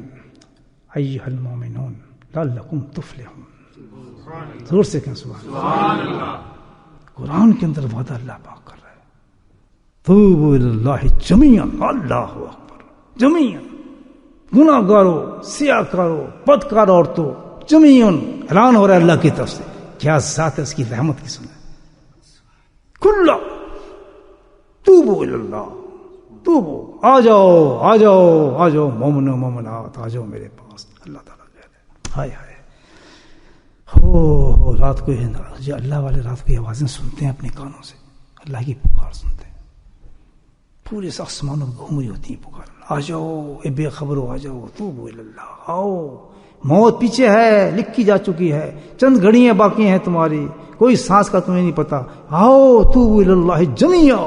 ایھا المؤمنون لعلکم تفلحون. زور سے کہیں سبحان اللہ. قرآن کے اندر وعدہ اللہ پاک کر رہا ہے. توبوا الی اللہ جمیعا، اللہ اکبر، جمیعا. گناہ گاروں، سیاہ کاروں، بدکار عورتوں، جمیعا اعلان ہو رہا ہے اللہ کی طرف سے. کیا ذات ہے اس کی رحمت کی. سنیں کلا توبوا الی اللہ، توبو، آ جاؤ مومنو مومنات، آ جاؤ میرے پاس. اللہ تعالیٰ کہہ رہے ہائے ہائے ہو. رات کو جو اللہ والے رات کو یہ آوازیں سنتے ہیں اپنے کانوں سے، اللہ کی پکار سنتے ہیں. پورے آسمانوں میں گھوم رہی ہوتی ہیں پکار. آ جاؤ اے بے خبرو، آ جاؤ توبو الی اللہ. آؤ، موت پیچھے ہے، لکھی جا چکی ہے، چند گھڑیاں باقی ہیں تمہاری، کوئی سانس کا تمہیں نہیں پتا. آؤ توبو الی اللہ جمیعا.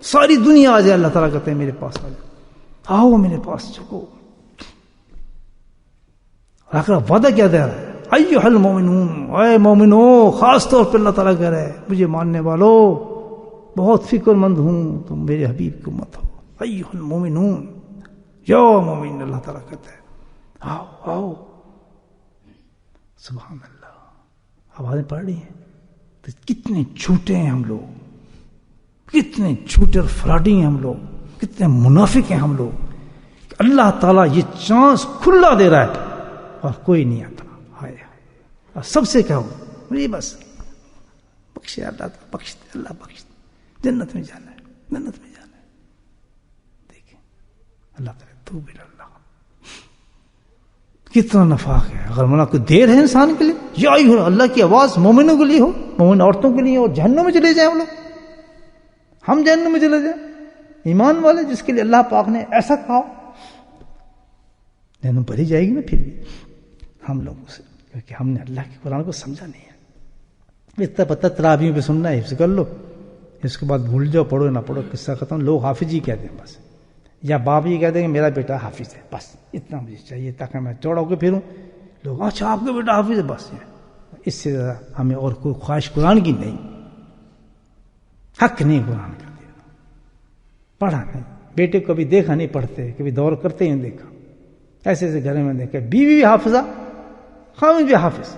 ساری دنیا آ جائے. اللہ تعالیٰ کہتے ہیں میرے پاس آ جاؤ، آؤ میرے پاس جھکو. آخر وعدہ کیا دے رہا ہے؟ ایھا المؤمنون، اے مومنو. خاص طور پہ اللہ تعالیٰ کہہ رہا ہے مجھے ماننے والو، بہت فکر مند ہوں تم میرے حبیب کی امت ہو. ایھا المؤمنون، یا مومن. اللہ تعالیٰ کہتا ہے آؤ آؤ. سبحان اللہ. آوازیں پڑھ رہی ہیں تو کتنے جھوٹے ہیں ہم لوگ، کتنے جھوٹے اور فراڈی ہیں ہم لوگ، کتنے منافق ہیں ہم لوگ. اللہ تعالیٰ یہ چانس کھلا دے رہا ہے اور کوئی نہیں آتا. ہائے اور سب سے کہو مجھے بس بخشے اللہ، بخش دے اللہ، بخش دے. جنت میں جانا ہے، جنت میں جانا ہے. دیکھیں اللہ تعالیٰ تو بھی اللہ کتنا نفاق ہے. اگر منا کوئی دیر ہے انسان کے لیے، یا اللہ کی آواز مومنوں کے لیے ہو مومن عورتوں کے لیے اور جہنم میں چلے جائیں ہم لوگ، ہم جہنم میں چلے جائیں، ایمان والے جس کے لیے اللہ پاک نے ایسا کہا جہنم بھری جائے گی نا پھر بھی ہم لوگوں سے، کیونکہ ہم نے اللہ کے قرآن کو سمجھا نہیں ہے۔ اتنا پتہ تراویح پہ سننا ہے، حفظ کر لو، اس کے بعد بھول جاؤ، پڑھو نہ پڑھو، قصہ ختم۔ لوگ حافظ ہی کہتے ہیں بس، یا باپ یہ کہتے ہیں کہ میرا بیٹا حافظ ہے، بس اتنا مجھے چاہیے تاکہ میں چوڑا ہو کے پھروں، لوگ اچھا آپ کا بیٹا حافظ ہے، بس اس سے زیادہ ہمیں اور کوئی خواہش قرآن کی نہیں، حق نہیں قرآن کا دینا، پڑھا نہیں، بیٹے کو کبھی دیکھا نہیں پڑھتے، کبھی دور کرتے ہیں دیکھا، ایسے ایسے گھر میں دیکھا، بیوی بھی حافظہ، خاوند بھی حافظ،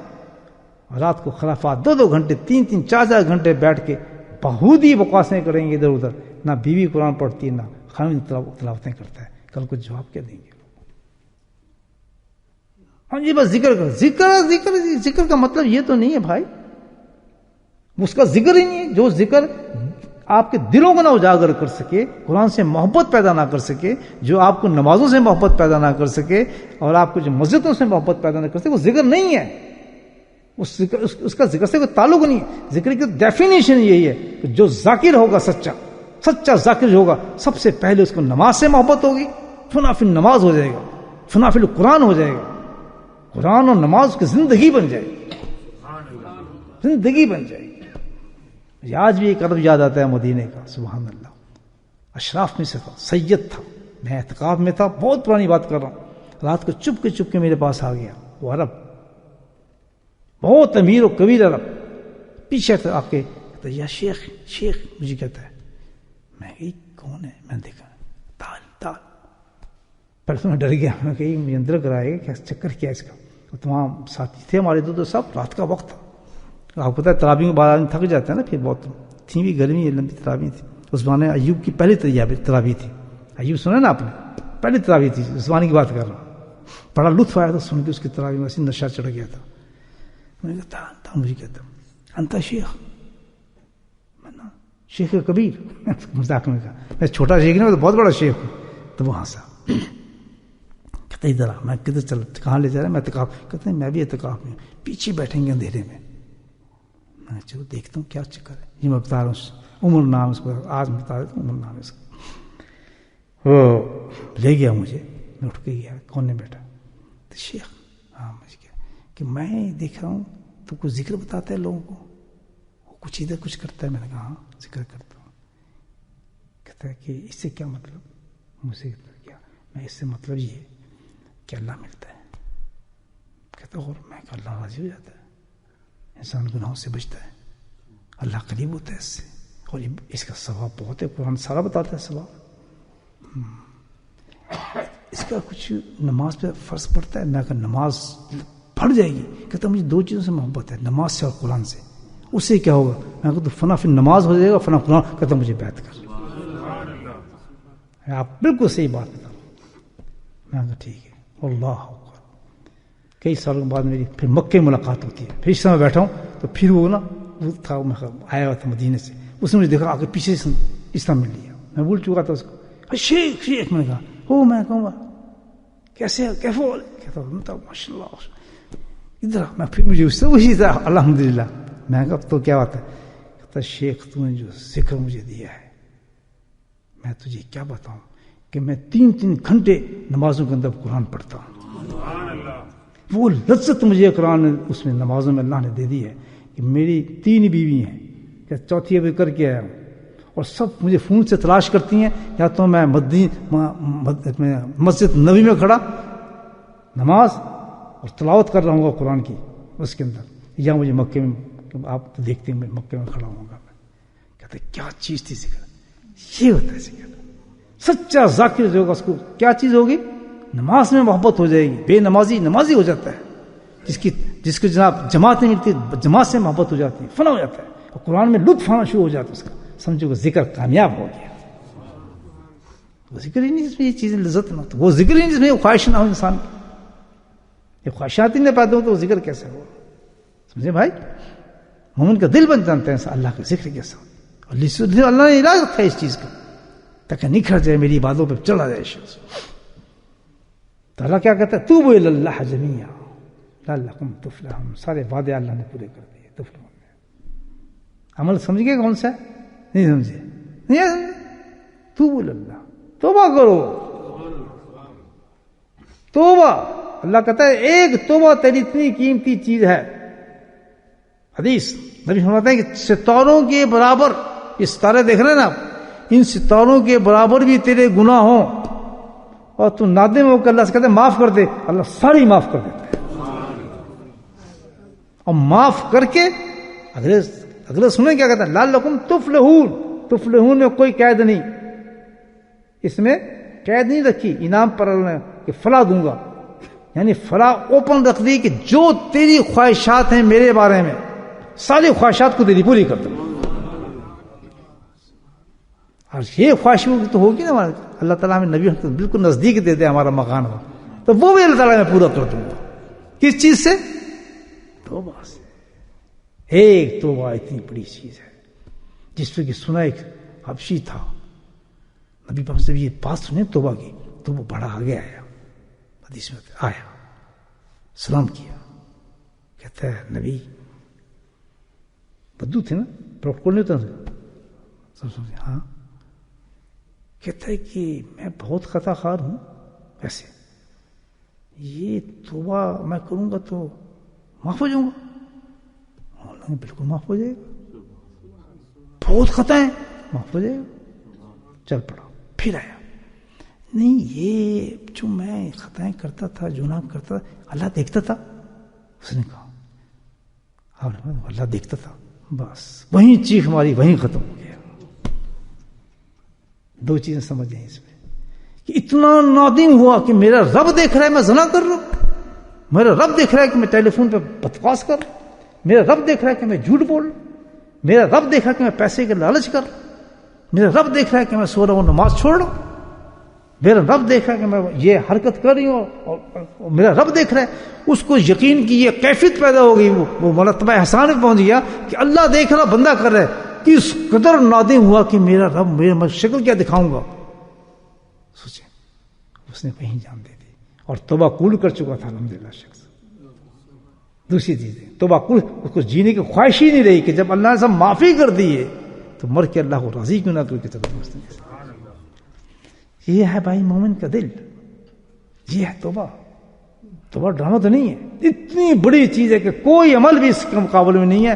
اور رات کو خرافات 2 گھنٹے 3 4 گھنٹے بیٹھ کے بہودی بکواسیں کریں گے ادھر ادھر، نہ بیوی قرآن پڑھتی ہے نہ خاوند تلاوتیں کرتا ہے، کل کو جواب کیا دیں گے؟ ہاں جی بس ذکر کر، ذکر کا مطلب یہ تو نہیں ہے بھائی، اس کا ذکر ہی نہیں ہے، جو ذکر آپ کے دلوں کو نہ اجاگر کر سکے، قرآن سے محبت پیدا نہ کر سکے، جو آپ کو نمازوں سے محبت پیدا نہ کر سکے، اور آپ کو جو مسجدوں سے محبت پیدا نہ کر سکے، وہ ذکر نہیں ہے، اس کا ذکر سے کوئی تعلق نہیں ہے۔ ذکر کی ڈیفینیشن یہی ہے کہ جو ذاکر ہوگا، سچا ذاکر ہوگا، سب سے پہلے اس کو نماز سے محبت ہوگی، فنافل نماز ہو جائے گا، فنافل قرآن ہو جائے گا، قرآن اور نماز کی زندگی بن جائے گی، زندگی بن جائے گی۔ آج بھی ایک عرب یاد آتا ہے مدینے کا، سبحان اللہ، اشراف میں سے تھا، سید تھا، میں اعتکاف میں تھا، بہت پرانی بات کر رہا ہوں، رات کو چپ کے میرے پاس آ گیا، وہ عرب، بہت امیر و کبیر عرب، پیچھے آ کے کہتا ہے یا شیخ مجھے کہتا ہے، میں کہ کون ہے؟ میں دیکھا تال پہلے تو میں ڈر گیا، میں کہ مجھے اندر کرائے گا کیا، چکر کیا اس کا؟ تو تمام ساتھی تھے ہمارے تو سب، رات کا وقت تھا، آپ کو پتہ ہے تراویح میں بعد آدمی تھک جاتا ہے نا، پھر بہت تھی بھی گرمی لمبی تراویح تھی، اس زمانے ایوب کی پہلی تراویح تھی، ایوب سنا نا آپ نے، پہلی تراویح تھی، اس زمانے کی بات کر رہا ہوں، بڑا لطف آیا تھا سن کے اس کی تراویح میں، ایسے نشہ چڑھ گیا تھا، میں نے کہا مجھے کہتا انتا شیخ، میں نا شیخ کبیر، مذاق میں کہا میں چھوٹا شیخ نہیں، میں تو بہت بڑا شیخ ہوں، تو وہ ہنسا، کہتا ادھر آ، میں کدھر چل، کہاں لے جا رہا ہے؟ میں اعتکاف، کہتے ہیں میں بھی اعتکاف میں، پیچھے بیٹھیں گے اندھیرے میں، میں چلو دیکھتا ہوں کیا چکر ہے، یہ میں بتا رہا ہوں، عمر نام اس کو، آج میں بتا دیتا ہوں عمر نام اس کا، وہ لے گیا مجھے، میں اٹھ کے گیا، کون نے بیٹھا؟ تو شیخ، ہاں مجھے کیا کہ میں دیکھ رہا ہوں تو کچھ ذکر بتاتا ہے لوگوں کو، وہ کچھ ادھر کچھ کرتا ہے، میں نے کہا ہاں ذکر کرتا ہوں، کہتا ہے کہ اس سے کیا مطلب؟ مجھ سے کیا؟ میں اس سے مطلب یہ ہے کہ اللہ ملتا ہے، کہتا اور میں کہ اللہ راضی ہو جاتا ہے، انسان گناہوں سے بچتا ہے، اللہ قریب ہوتا ہے اس سے، اور اس کا ثواب بہت ہے، قرآن سارا بتاتا ہے ثواب، اس کا کچھ نماز پہ فرض پڑتا ہے، میں کہ نماز پڑ جائے گی، کہتا مجھے 2 چیزوں سے محبت ہے، نماز سے اور قرآن سے، اس سے کیا ہوگا؟ میں کہتا فنا پھر نماز ہو جائے گا، فنا قرآن، کہتا مجھے بیعت کر، آپ بالکل صحیح بات بتا رہے ہیں، میں کہا ٹھیک ہے، اللہ اکبر۔ کئی سالوں کے بعد میری پھر مکے ملاقات ہوتی ہے، پھر اس طرح میں بیٹھا ہوں تو پھر وہ نا وہ تھا، میں آیا ہوا تھا مدینے سے، اس نے مجھے دیکھا، آگے پیچھے سے اس طرح مل لیا، میں بھول چکا تھا اس کو، شیخ میں نے کہا ہو، میں کہوں گا کیسے کیفو، کہتا ماشاء اللہ، ادھر میں پھر مجھے اس سے وہی تھا، الحمدللہ، میں کہا تو کیا بات ہے؟ کہتا شیخ تو نے جو ذکر مجھے دیا ہے، میں تجھے کیا بتاؤں کہ میں 3 گھنٹے نمازوں کے اندر قرآن پڑھتا ہوں، وہ لذت مجھے قرآن اس میں نمازوں میں اللہ نے دے دی ہے کہ میری 3 بیوی ہیں، کہ 4تھی ابھی کر کے آیا ہوں، اور سب مجھے فون سے تلاش کرتی ہیں، یا تو میں مسجد نبی میں کھڑا نماز اور تلاوت کر رہا ہوں گا قرآن کی اس کے اندر، یا مجھے مکے میں، آپ دیکھتے ہیں میں مکے میں کھڑا ہوں گا، کہتے کیا چیز تھی ذکر، یہ ہوتا ہے ذکر، سچا ذاکر جو ہوگا اس کو کیا چیز ہوگی؟ نماز میں محبت ہو جائے گی، بے نمازی ہو جاتا ہے، جس کو جناب جماعت نہیں ملتی، جماعت سے محبت ہو جاتی ہے، فنا ہو جاتا ہے، اور قرآن میں لطف آنا شروع ہو جاتا ہے اس کا، سمجھو کہ ذکر کامیاب ہو گیا، وہ ذکر ہی نہیں جس میں یہ چیزیں لذت نہ، تو وہ ذکر ہی نہیں جس میں خواہش نہ ہو انسان کی، یہ خواہشات ہی نہ پیدا ہو تو وہ ذکر کیسے ہو؟ سمجھے بھائی، مومن کا دل بن جانتا ہے اللہ کے ذکر کے ساتھ، اور اللہ نے علاج رکھا ہے اس چیز کا تاکہ نکھر جائے، میری عبادتوں پہ چلا جائے شخص، تو اللہ کیا کہتا ہے؟ توبوا الی اللہ جمیعا لعلکم تفلحون، سارے وعدے اللہ نے پورے کر دیے، تفلحون، عمل سمجھ گئے کون سا ہے؟ نہیں سمجھے؟ نہیں سمجھے؟ توبوا اللہ، توبہ کرو، توبہ. اللہ کہتا ہے ایک توبہ تیری اتنی قیمتی چیز ہے. حدیث نبی فرماتے ہیں کہ ستاروں کے برابر، یہ ستارے دیکھ رہے ہیں نا آپ، ان ستاروں کے برابر بھی تیرے گناہ ہوں اور تو نادم ہو کر اللہ سے کہتے ہیں معاف کر دے، اللہ ساری معاف کر دیتا ہے. اور معاف کر کے اگلے سنیں کیا کہتا ہے، لعلکم تفلحون. تفلحون میں کوئی قید نہیں، اس میں قید نہیں رکھی انعام پر اللہ نے کہ فلاح دوں گا، یعنی فلاح اوپن رکھ دی کہ جو تیری خواہشات ہیں میرے بارے میں ساری خواہشات کو تیری پوری کر دوں. اور یہ خواہش تو ہوگی نا ہمارے، اللہ تعالیٰ ہمیں نبی بالکل نزدیک دے دے ہمارا مکان ہو تو وہ بھی اللہ تعالیٰ میں پورا کر دوں گا. کس چیز سے؟ توبہ سے. ایک توبہ اتنی بڑی چیز ہے جس پہ کہ سنا ایک حبشی تھا، نبی پاک سے یہ بات سنے توبہ کی تو وہ بڑا آگے آیا، حدیث میں آیا، سلام کیا، کہتا ہے نبی، بدو تھے نا، پروٹوکول نہیں ہوتا، ہاں، کہتا ہے کہ میں بہت خطا خار ہوں، ایسے یہ توبہ میں کروں گا تو معاف ہو جاؤں گا؟ بالکل معاف ہو جائے گا، بہت خطا ہے، معاف ہو جائے گا. چل پڑا، پھر آیا، نہیں یہ جو میں خطائیں کرتا تھا، گناہ کرتا تھا، اللہ دیکھتا تھا؟ اس نے کہا اللہ دیکھتا تھا. بس وہیں چیخ ماری، وہیں ختم ہو گیا. دو چیزیں سمجھ جائیں اس میں کہ اتنا نادم ہوا کہ میرا رب دیکھ رہا ہے میں زنا کر رہا ہوں، میرا رب دیکھ رہا ہے کہ میں ٹیلی فون پہ بکواس کر رہا ہوں، میرا رب دیکھ رہا ہے کہ میں جھوٹ بول رہا ہوں، میرا رب دیکھ رہا ہے کہ میں پیسے کے لالچ کر رہا ہوں، میرا رب دیکھ رہا ہے کہ میں سو رہا ہوں، نماز چھوڑ رہا ہوں، میرا رب دیکھ رہا ہے کہ میں یہ حرکت کر رہی ہوں، اور میرا رب دیکھ رہا ہے. اس کو یقین کی یہ کیفیت پیدا ہو گئی، وہ مرتبہ احسان میں پہنچ گیا کہ اللہ دیکھ رہا، بندہ کر رہا ہے. کس قدر نادم ہوا کہ میرا رب میں شکل کیا دکھاؤں گا. سوچیں، اس نے کہیں جان دے دی اور توبہ قبول کر چکا تھا الحمدللہ شخص. دوسری چیز ہے توبہ قبول، اس کو جینے کی خواہش ہی نہیں رہی کہ جب اللہ نے سب معافی کر دی ہے تو مر کے اللہ کو راضی کیوں نہ کر کے چلو. یہ ہے بھائی مومن کا دل، یہ ہے توبہ. توبہ ڈرامہ تو نہیں ہے، اتنی بڑی چیز ہے کہ کوئی عمل بھی اس کے مقابلے میں نہیں ہے.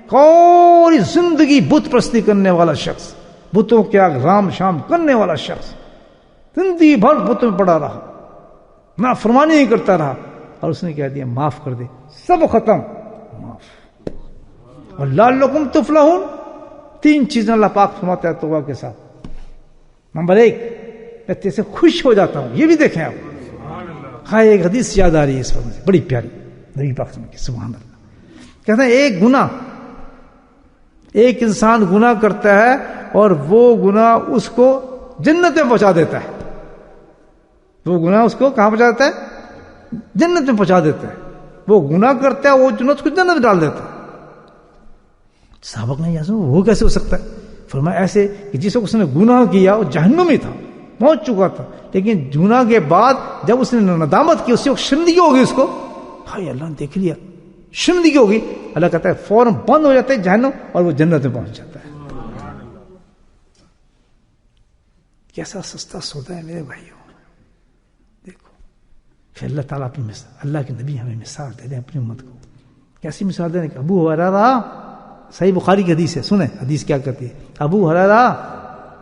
کوئی زندگی بت پرستی کرنے والا شخص، بتوں کے آگ رام شام کرنے والا شخص زندگی بھر بتوں میں پڑا رہا، نافرمانی نہیں کرتا رہا، اور اس نے کہہ دیا معاف کر دے، سب ختم، معاف. اور لعلکم تفلحون، تین چیزیں اللہ پاک فرماتا ہے توبہ کے ساتھ. نمبر ایک، میں تیرے سے خوش ہو جاتا ہوں. یہ بھی دیکھیں آپ، ہاں ایک حدیث یاد آ رہی ہے اس پر مجھے بڑی پیاری، نبی پاک کی سبحان اللہ. کہتے ہیں ایک گناہ، ایک انسان گناہ کرتا ہے اور وہ گناہ اس کو جنت میں پہنچا دیتا ہے. وہ گناہ اس کو کہاں پہنچا دیتا ہے؟ جنت میں پہنچا دیتا ہے. وہ گناہ کرتا ہے، وہ جنت کو جنت میں ڈال دیتا ہے. صحابہ نے یہ سنا وہ کیسے ہو سکتا ہے؟ فرمایا ایسے کہ جس وقت اس نے گناہ کیا وہ جہنم میں تھا، پہنچ چکا تھا، لیکن گناہ کے بعد جب اس نے ندامت کی اسی وقت شرمندگی ہوگی اس کو، ہائے اللہ نے دیکھ لیا، شرمندگی ہوگی. اللہ کہتا ہے فوراً بند ہو جاتا ہے جہنم اور وہ جنت میں پہنچ جاتا ہے. کیسا سستا سودا ہے میرے بھائیوں. دیکھو پھر اللہ تعالیٰ اپنی مثال، اللہ کے نبی ہمیں مثال دے دیں اپنی امت کو. کیسی مثال دیں؟ ابو ہریرہ، صحیح بخاری کی حدیث ہے، سنیں حدیث کیا کرتی ہے. ابو ہریرہ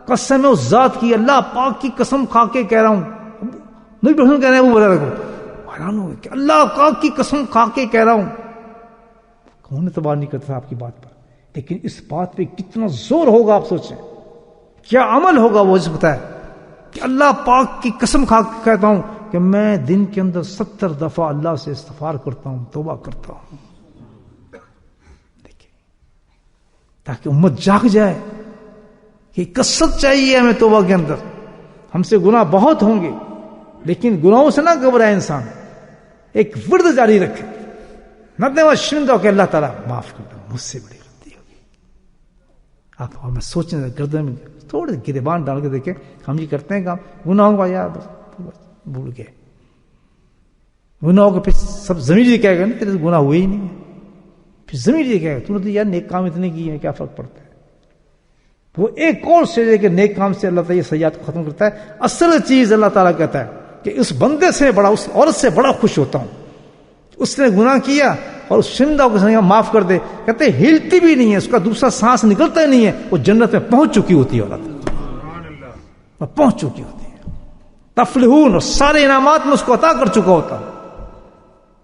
قسم اس ذات کی، اللہ پاک کی قسم کھا کے کہہ رہا ہوں، نبی پرسن کہہ رہے ہیں ابو ہریرہ کو، حیران ہو گئے کہ اللہ پاک کی قسم کھا کے کہہ رہا ہوں. کون اعتبار نہیں کرتا آپ کی بات پر، لیکن اس بات پہ کتنا زور ہوگا آپ سوچیں، کیا عمل ہوگا وہ اس پتہ ہے کہ اللہ پاک کی قسم کھا کے کہتا ہوں کہ میں دن کے اندر 70 دفعہ اللہ سے استغفار کرتا ہوں، توبہ کرتا ہوں. دیکھیں تاکہ امت جاگ جائے کہ کثرت چاہیے ہمیں توبہ کے اندر. ہم سے گناہ بہت ہوں گے لیکن گناہوں سے نہ گھبرائے انسان، ایک ورد جاری رکھے، ندم شرمندہ ہو کہ اللہ تعالیٰ معاف کر دو، مجھ سے بڑی غلطی ہوگی. آپ اور میں سوچیں گردن میں تھوڑے گریبان ڈال کے دیکھیں، ہم یہ کرتے ہیں کام گناہوں کا یار بھول گئے، گناہوں کے پھر سب زمین جی کہے گا نا تیرے سے گناہ ہوئے ہی نہیں ہے، پھر ضمیر یہ کہے تو نے تو یار نیک کام اتنے کیے ہیں، کیا فرق پڑتا ہے. وہ ایک اور اسٹیج ہے کہ نیک کام سے اللہ تعالیٰ یہ سیئات کو ختم کرتا ہے. اصل چیز اللہ تعالیٰ کہتا ہے کہ اس بندے سے بڑا، اس عورت سے بڑا خوش ہوتا ہوں. اس نے گناہ کیا اور اس شرمندہ کو معاف کر دے، کہتے ہلتی بھی نہیں ہے، اس کا دوسرا سانس نکلتا ہی نہیں ہے، وہ جنت میں پہنچ چکی ہوتی ہے. عورت پہنچ چکی ہوتی ہے، تفلحون، اور سارے انعامات میں اس کو عطا کر چکا ہوتا ہوں.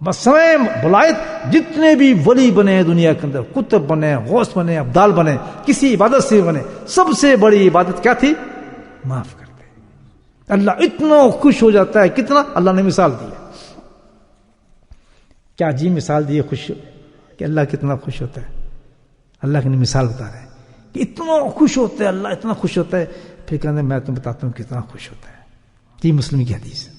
بس سمے بلائت جتنے بھی ولی بنے ہیں دنیا کے اندر، قطب بنے، غوث بنے، ابدال بنے، کسی عبادت سے بنے، سب سے بڑی عبادت کیا تھی؟ معاف کر دے. اللہ اتنا خوش ہو جاتا ہے. کتنا؟ اللہ نے مثال دی ہے. کیا جی مثال دی ہے خوش کہ اللہ کتنا خوش ہوتا ہے. اللہ کی مثال بتا رہے ہیں کہ اتنا خوش ہوتا ہے اللہ، اتنا خوش ہوتا ہے. پھر کہتے ہیں میں تمہیں بتاتا ہوں کتنا خوش ہوتا ہے. یہ مسلم کی حدیث ہے،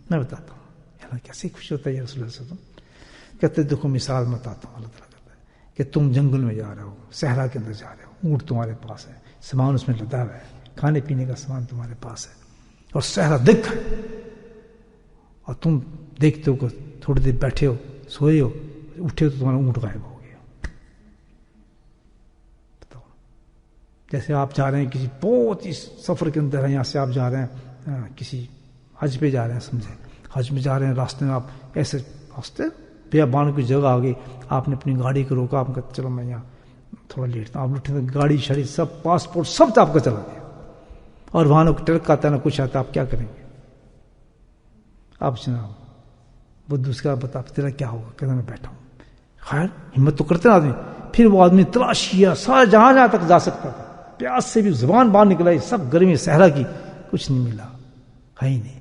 میں بتاتا ہوں اللہ کیسے خوش ہوتا ہے یا رسول اللہ صلی اللہ علیہ وسلم. کہتے دیکھو مثال میں بتاتا ہوں. اللہ تعالیٰ کہتا ہے کہ تم جنگل میں جا رہے ہو، صحرا کے اندر جا رہے ہو، اونٹ تمہارے پاس ہے، سامان اس میں لدا ہوا ہے، کھانے پینے کا سامان تمہارے پاس ہے، اور صحرا دکھ ہے، اور تم دیکھتے ہو کہ تھوڑی دیر بیٹھے ہو، سوئے ہو، اٹھے ہو تو تمہارا اونٹ غائب ہو گیا. بتاؤ، جیسے آپ جا رہے ہیں کسی بہت ہی سفر کے اندر ہیں، یہاں سے آپ جا رہے ہیں کسی حج پہ جا رہے ہیں، سمجھے حج میں جا رہے ہیں، راستے میں آپ ایسے راستے بیابان کی جگہ آ گئی، آپ نے اپنی گاڑی کو روکا، آپ کہتے چلو میں یہاں تھوڑا لیٹ تھا، آپ اٹھے تو گاڑی شاڑی سب پاسپورٹ سب آپ کا چلا گیا، اور وہاں نہ ٹرک آتا ہے نہ کچھ آتا، آپ کیا کریں گے؟ آپ جناب وہ دوسرا بتا تیرا کیا ہوگا؟ کہتا میں بیٹھا ہوں. خیر ہمت تو کرتے نا آدمی. پھر وہ آدمی تلاش کیا، سارا جہاں تک جا سکتا تھا، پیاس سے بھی زبان باہر نکلائی، سب گرمی صحرا کی، کچھ نہیں ملا، ہے ہی نہیں.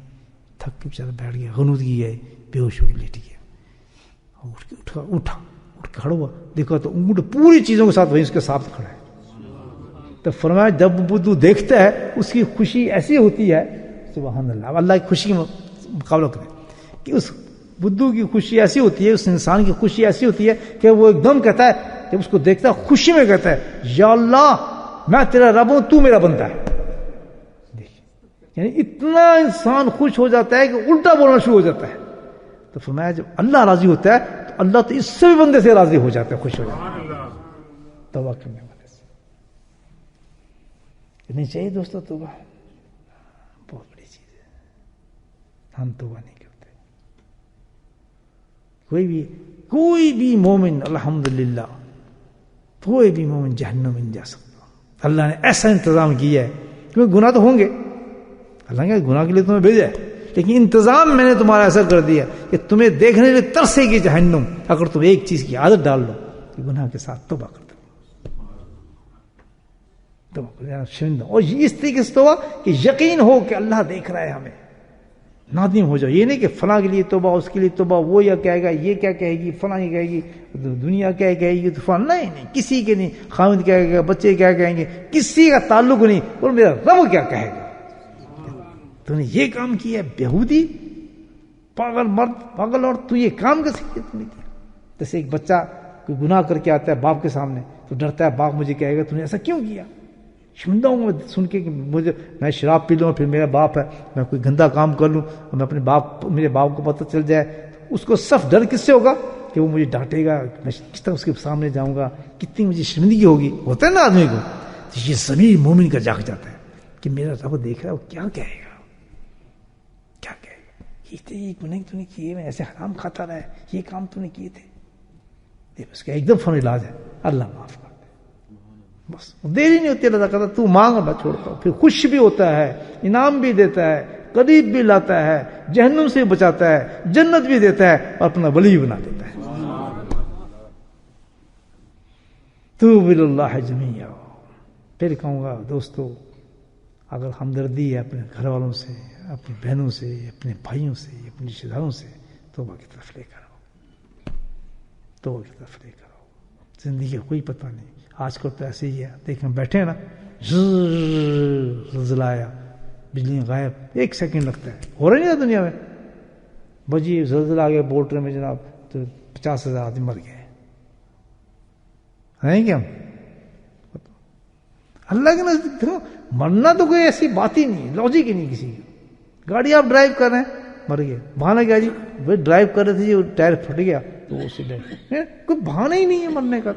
تھک کے بیچارہ بیٹھ گیا، غنودگی ہے، بے ہوش ہو کے لیٹ گیا. اٹھا اٹھ کے کھڑا ہوا، دیکھا تو اونٹ پوری چیزوں کے ساتھ وہیں اس کے ساتھ کھڑا ہے. تو فرمایا جب بدو دیکھتا ہے اس کی خوشی ایسی ہوتی ہے، سبحان اللہ، اللہ کی خوشی کا مقابلہ کریں کہ اس بدھو کی خوشی ایسی ہوتی ہے، اس انسان کی خوشی ایسی ہوتی ہے کہ وہ ایک دم کہتا ہے، جب اس کو دیکھتا ہے خوشی میں کہتا ہے یا اللہ میں تیرا رب ہوں، تو میرا بندہ ہے. یعنی اتنا انسان خوش ہو جاتا ہے کہ الٹا بولنا شروع ہو جاتا ہے. تو فرمایا جب اللہ راضی ہوتا ہے تو اللہ تو اس سے بھی بندے سے راضی ہو جاتا ہے، خوش ہو جاتا ہے. توبہ کرنے والے سے نہیں چاہیے دوستو، توبہ بہت بڑی چیز ہے. ہم توبہ نہیں کرتے. کوئی بھی مومن الحمدللہ کوئی بھی مومن جہنم میں نہیں جا سکتا. اللہ نے ایسا انتظام کیا ہے، کیونکہ گناہ تو ہوں گے، اللہ نے گناہ کے لیے تمہیں بھیجا ہے، لیکن انتظام میں نے تمہارا ایسا کر دیا کہ تمہیں دیکھنے کے لیے ترسے گی جہنم اگر تم ایک چیز کی عادت ڈال لو کہ گناہ کے ساتھ توبہ کر دو. اور اس طریقے سے توبہ کہ یقین ہو کہ اللہ دیکھ رہا ہے ہمیں، نادم ہو جاؤ. یہ نہیں کہ فلاں کے لیے توبہ، اس کے لیے توبہ، وہ یا کہے گا، یہ کیا کہے گی، فلاں یہ کہے گی، دنیا کیا کہے گی، تو فلاں نہیں، کسی کے نہیں، خاوند کیا کہے گا، بچے کیا کہیں گے، کسی کا تعلق نہیں، اور میرا رب کیا کہے گا. تو نے یہ کام کیا، بیہودی، پاگل مرد، پاگل، اور تو یہ کام کیسے کیا تم نے کیا؟ جیسے ایک بچہ کوئی گناہ کر کے آتا ہے باپ کے سامنے تو ڈرتا ہے باپ مجھے کہے گا تو نے ایسا کیوں کیا. شرمندہ ہوں میں سن کے کہ میں شراب پی لوں، پھر میرا باپ ہے، میں کوئی گندا کام کر لوں اور میں اپنے میرے باپ کو پتہ چل جائے، اس کو صرف ڈر کس سے ہوگا کہ وہ مجھے ڈانٹے گا، میں کس طرح اس کے سامنے جاؤں گا، کتنی مجھے شرمندگی ہوگی. ہوتا ہے نا آدمی کو. تو یہ ضمیر مومن کا جاگ جاتا ہے کہ میرا رب دیکھ رہا ہے، وہ کیا کہے گا، کیا کہے گا، یہ گناہ تو نہیں کیے، میں ایسے حرام کھاتا رہا، یہ کام تو نہیں کیے تھے. اس کا ایک دم فن علاج ہے، اللہ معاف کر. بس دیر ہی نہیں ہوتی، اللہ کہتا تو مانگ میں چھوڑتا ہوں. پھر خوش بھی ہوتا ہے، انعام بھی دیتا ہے، قریب بھی لاتا ہے، جہنم سے بچاتا ہے، جنت بھی دیتا ہے، اور اپنا ولی بنا دیتا ہے. توبوا الی اللہ جمیعا. پھر کہوں گا دوستو، اگر ہمدردی ہے اپنے گھر والوں سے، اپنی بہنوں سے، اپنے بھائیوں سے، اپنے رشتے داروں سے، توبہ کی طرف لے کر آؤ، توبہ کی طرف لے کر آؤ. زندگی کا کوئی پتہ نہیں. آج کل تو ایسے ہی ہے، دیکھیں بیٹھے ہیں نا، زلزلہ آیا، بجلی غائب، 1 سیکنڈ لگتا ہے. ہو رہا نہیں تھا دنیا میں، بجی زلزلہ آ گیا بولٹر میں جناب، تو 50,000 آدمی مر گئے ہیں کیا. اللہ کے نزدیک مرنا تو کوئی ایسی بات ہی نہیں، لاجک ہی نہیں کسی کی. گاڑی آپ ڈرائیو کر رہے ہیں، مر گئے، بہانا کیا جی، ڈرائیو کر رہے تھے جی، ٹائر پھٹ گیا، تو اسے کوئی بہانہ ہی نہیں ہے مرنے کا.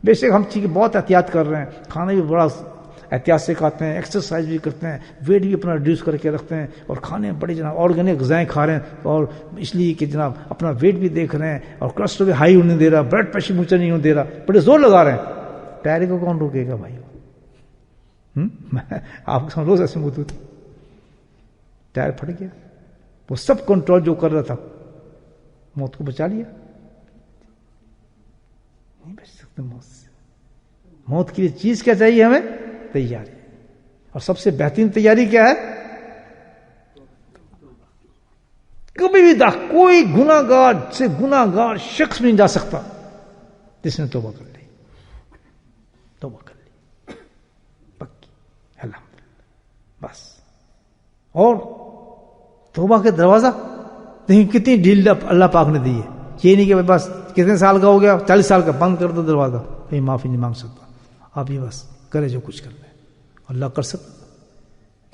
بے شک ہم چیزیں بہت احتیاط کر رہے ہیں, کھانا بھی بڑا احتیاط سے کھاتے ہیں, ایکسرسائز بھی کرتے ہیں, ویٹ بھی اپنا ریڈیوس کر کے رکھتے ہیں, اور کھانے بڑے جناب آرگینک غذائیں کھا رہے ہیں, اور اس لیے کہ جناب اپنا ویٹ بھی دیکھ رہے ہیں, اور کولیسٹرول بھی ہائی ہونے دے رہا, بلڈ پریشر اونچا نہیں ہونے دے رہا, بڑے زور لگا رہے ہیں. ٹائر کو کون روکے گا بھائی؟ آپ کے سامنے روز ایسے موجود تھے, ٹائر پھٹ گیا, وہ سب کنٹرول جو کر رہا تھا موت کو بچا لیا. نہیں بچ سکتے موت سے. موت کے لیے چیز کیا چاہیے ہمیں؟ تیاری. اور سب سے بہترین تیاری کیا ہے؟ کبھی بھی کوئی گناہگار سے گناہگار شخص بھی نہیں جا سکتا جس نے توبہ کر لی. توبہ کر لی پکی الحمدللہ بس. اور توبہ کے دروازہ دیکھیں کتنی ڈھیل اللہ پاک نے دی ہے. یہ نہیں کہ بس کتنے سال کا ہو گیا, 40 سال کا, بند کر دو دروازہ, کہیں معافی نہیں مانگ سکتا. آپ یہ بس کرے جو کچھ کرنا ہے, اللہ کر سکتا.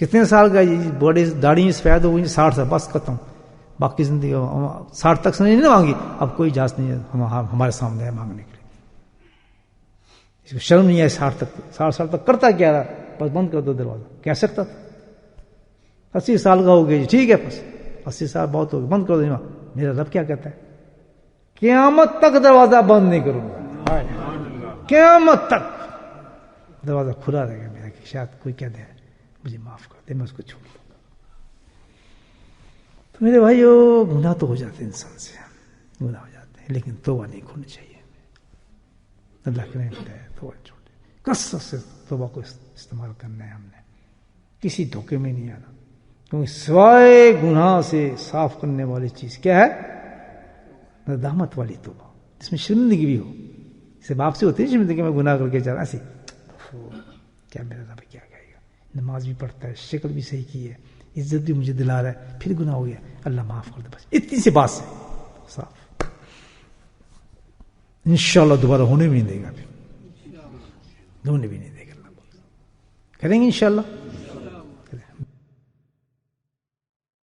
کتنے سال کا بڑی داڑھی سفید ہو گئی, 60 سال, بس ختم. باقی زندگی 60 تک سے نہیں مانگی, اب کوئی اجازت نہیں ہے ہمارے سامنے ہے مانگنے کے لیے. اس کو شرم نہیں ہے 60 تک, 60 سال تک کرتا کیا رہا, بس بند کر دو دروازہ. کہہ سکتا تھا 80 سال کا ہو گیا جی, ٹھیک ہے بس 80 سال بہت ہو گیا, بند کر دو. میرا رب کیا کہتا ہے؟ قیامت تک دروازہ بند نہیں کروں گا, قیامت تک دروازہ کھلا رہے گا میرا, کہ شاید کوئی کہہ دے مجھے معاف کر دے, میں اس کو چھوڑ دوں گا. تو میرے بھائیو, گناہ تو ہو جاتے ہیں انسان سے, گناہ ہو جاتے ہیں, لیکن توبہ نہیں کھولنی چاہیے. اللہ کے نہیں بتایا توبہ چھوڑے, کثرت سے توبہ کو استعمال کرنا ہے ہم نے, کسی دھوکے میں نہیں آنا. کیونکہ سوائے گناہ سے صاف کرنے والی چیز کیا ہے؟ ندامت والی توبہ, جس میں شرمندگی بھی ہو. اسے باپ سے ہوتی ہے شرمندگی, میں گناہ کر کے جا رہا ایسی, کیا میرا رب کیا کہے گا. نماز بھی پڑھتا ہے, شکل بھی صحیح کی ہے, عزت بھی مجھے دلا رہا ہے, پھر گناہ ہو گیا, اللہ معاف کر دے. بس اتنی سی بات سے صاف, انشاءاللہ دوبارہ ہونے بھی نہیں دے گا, پھر ہونے بھی نہیں دے گا. اللہ کریں گے انشاءاللہ.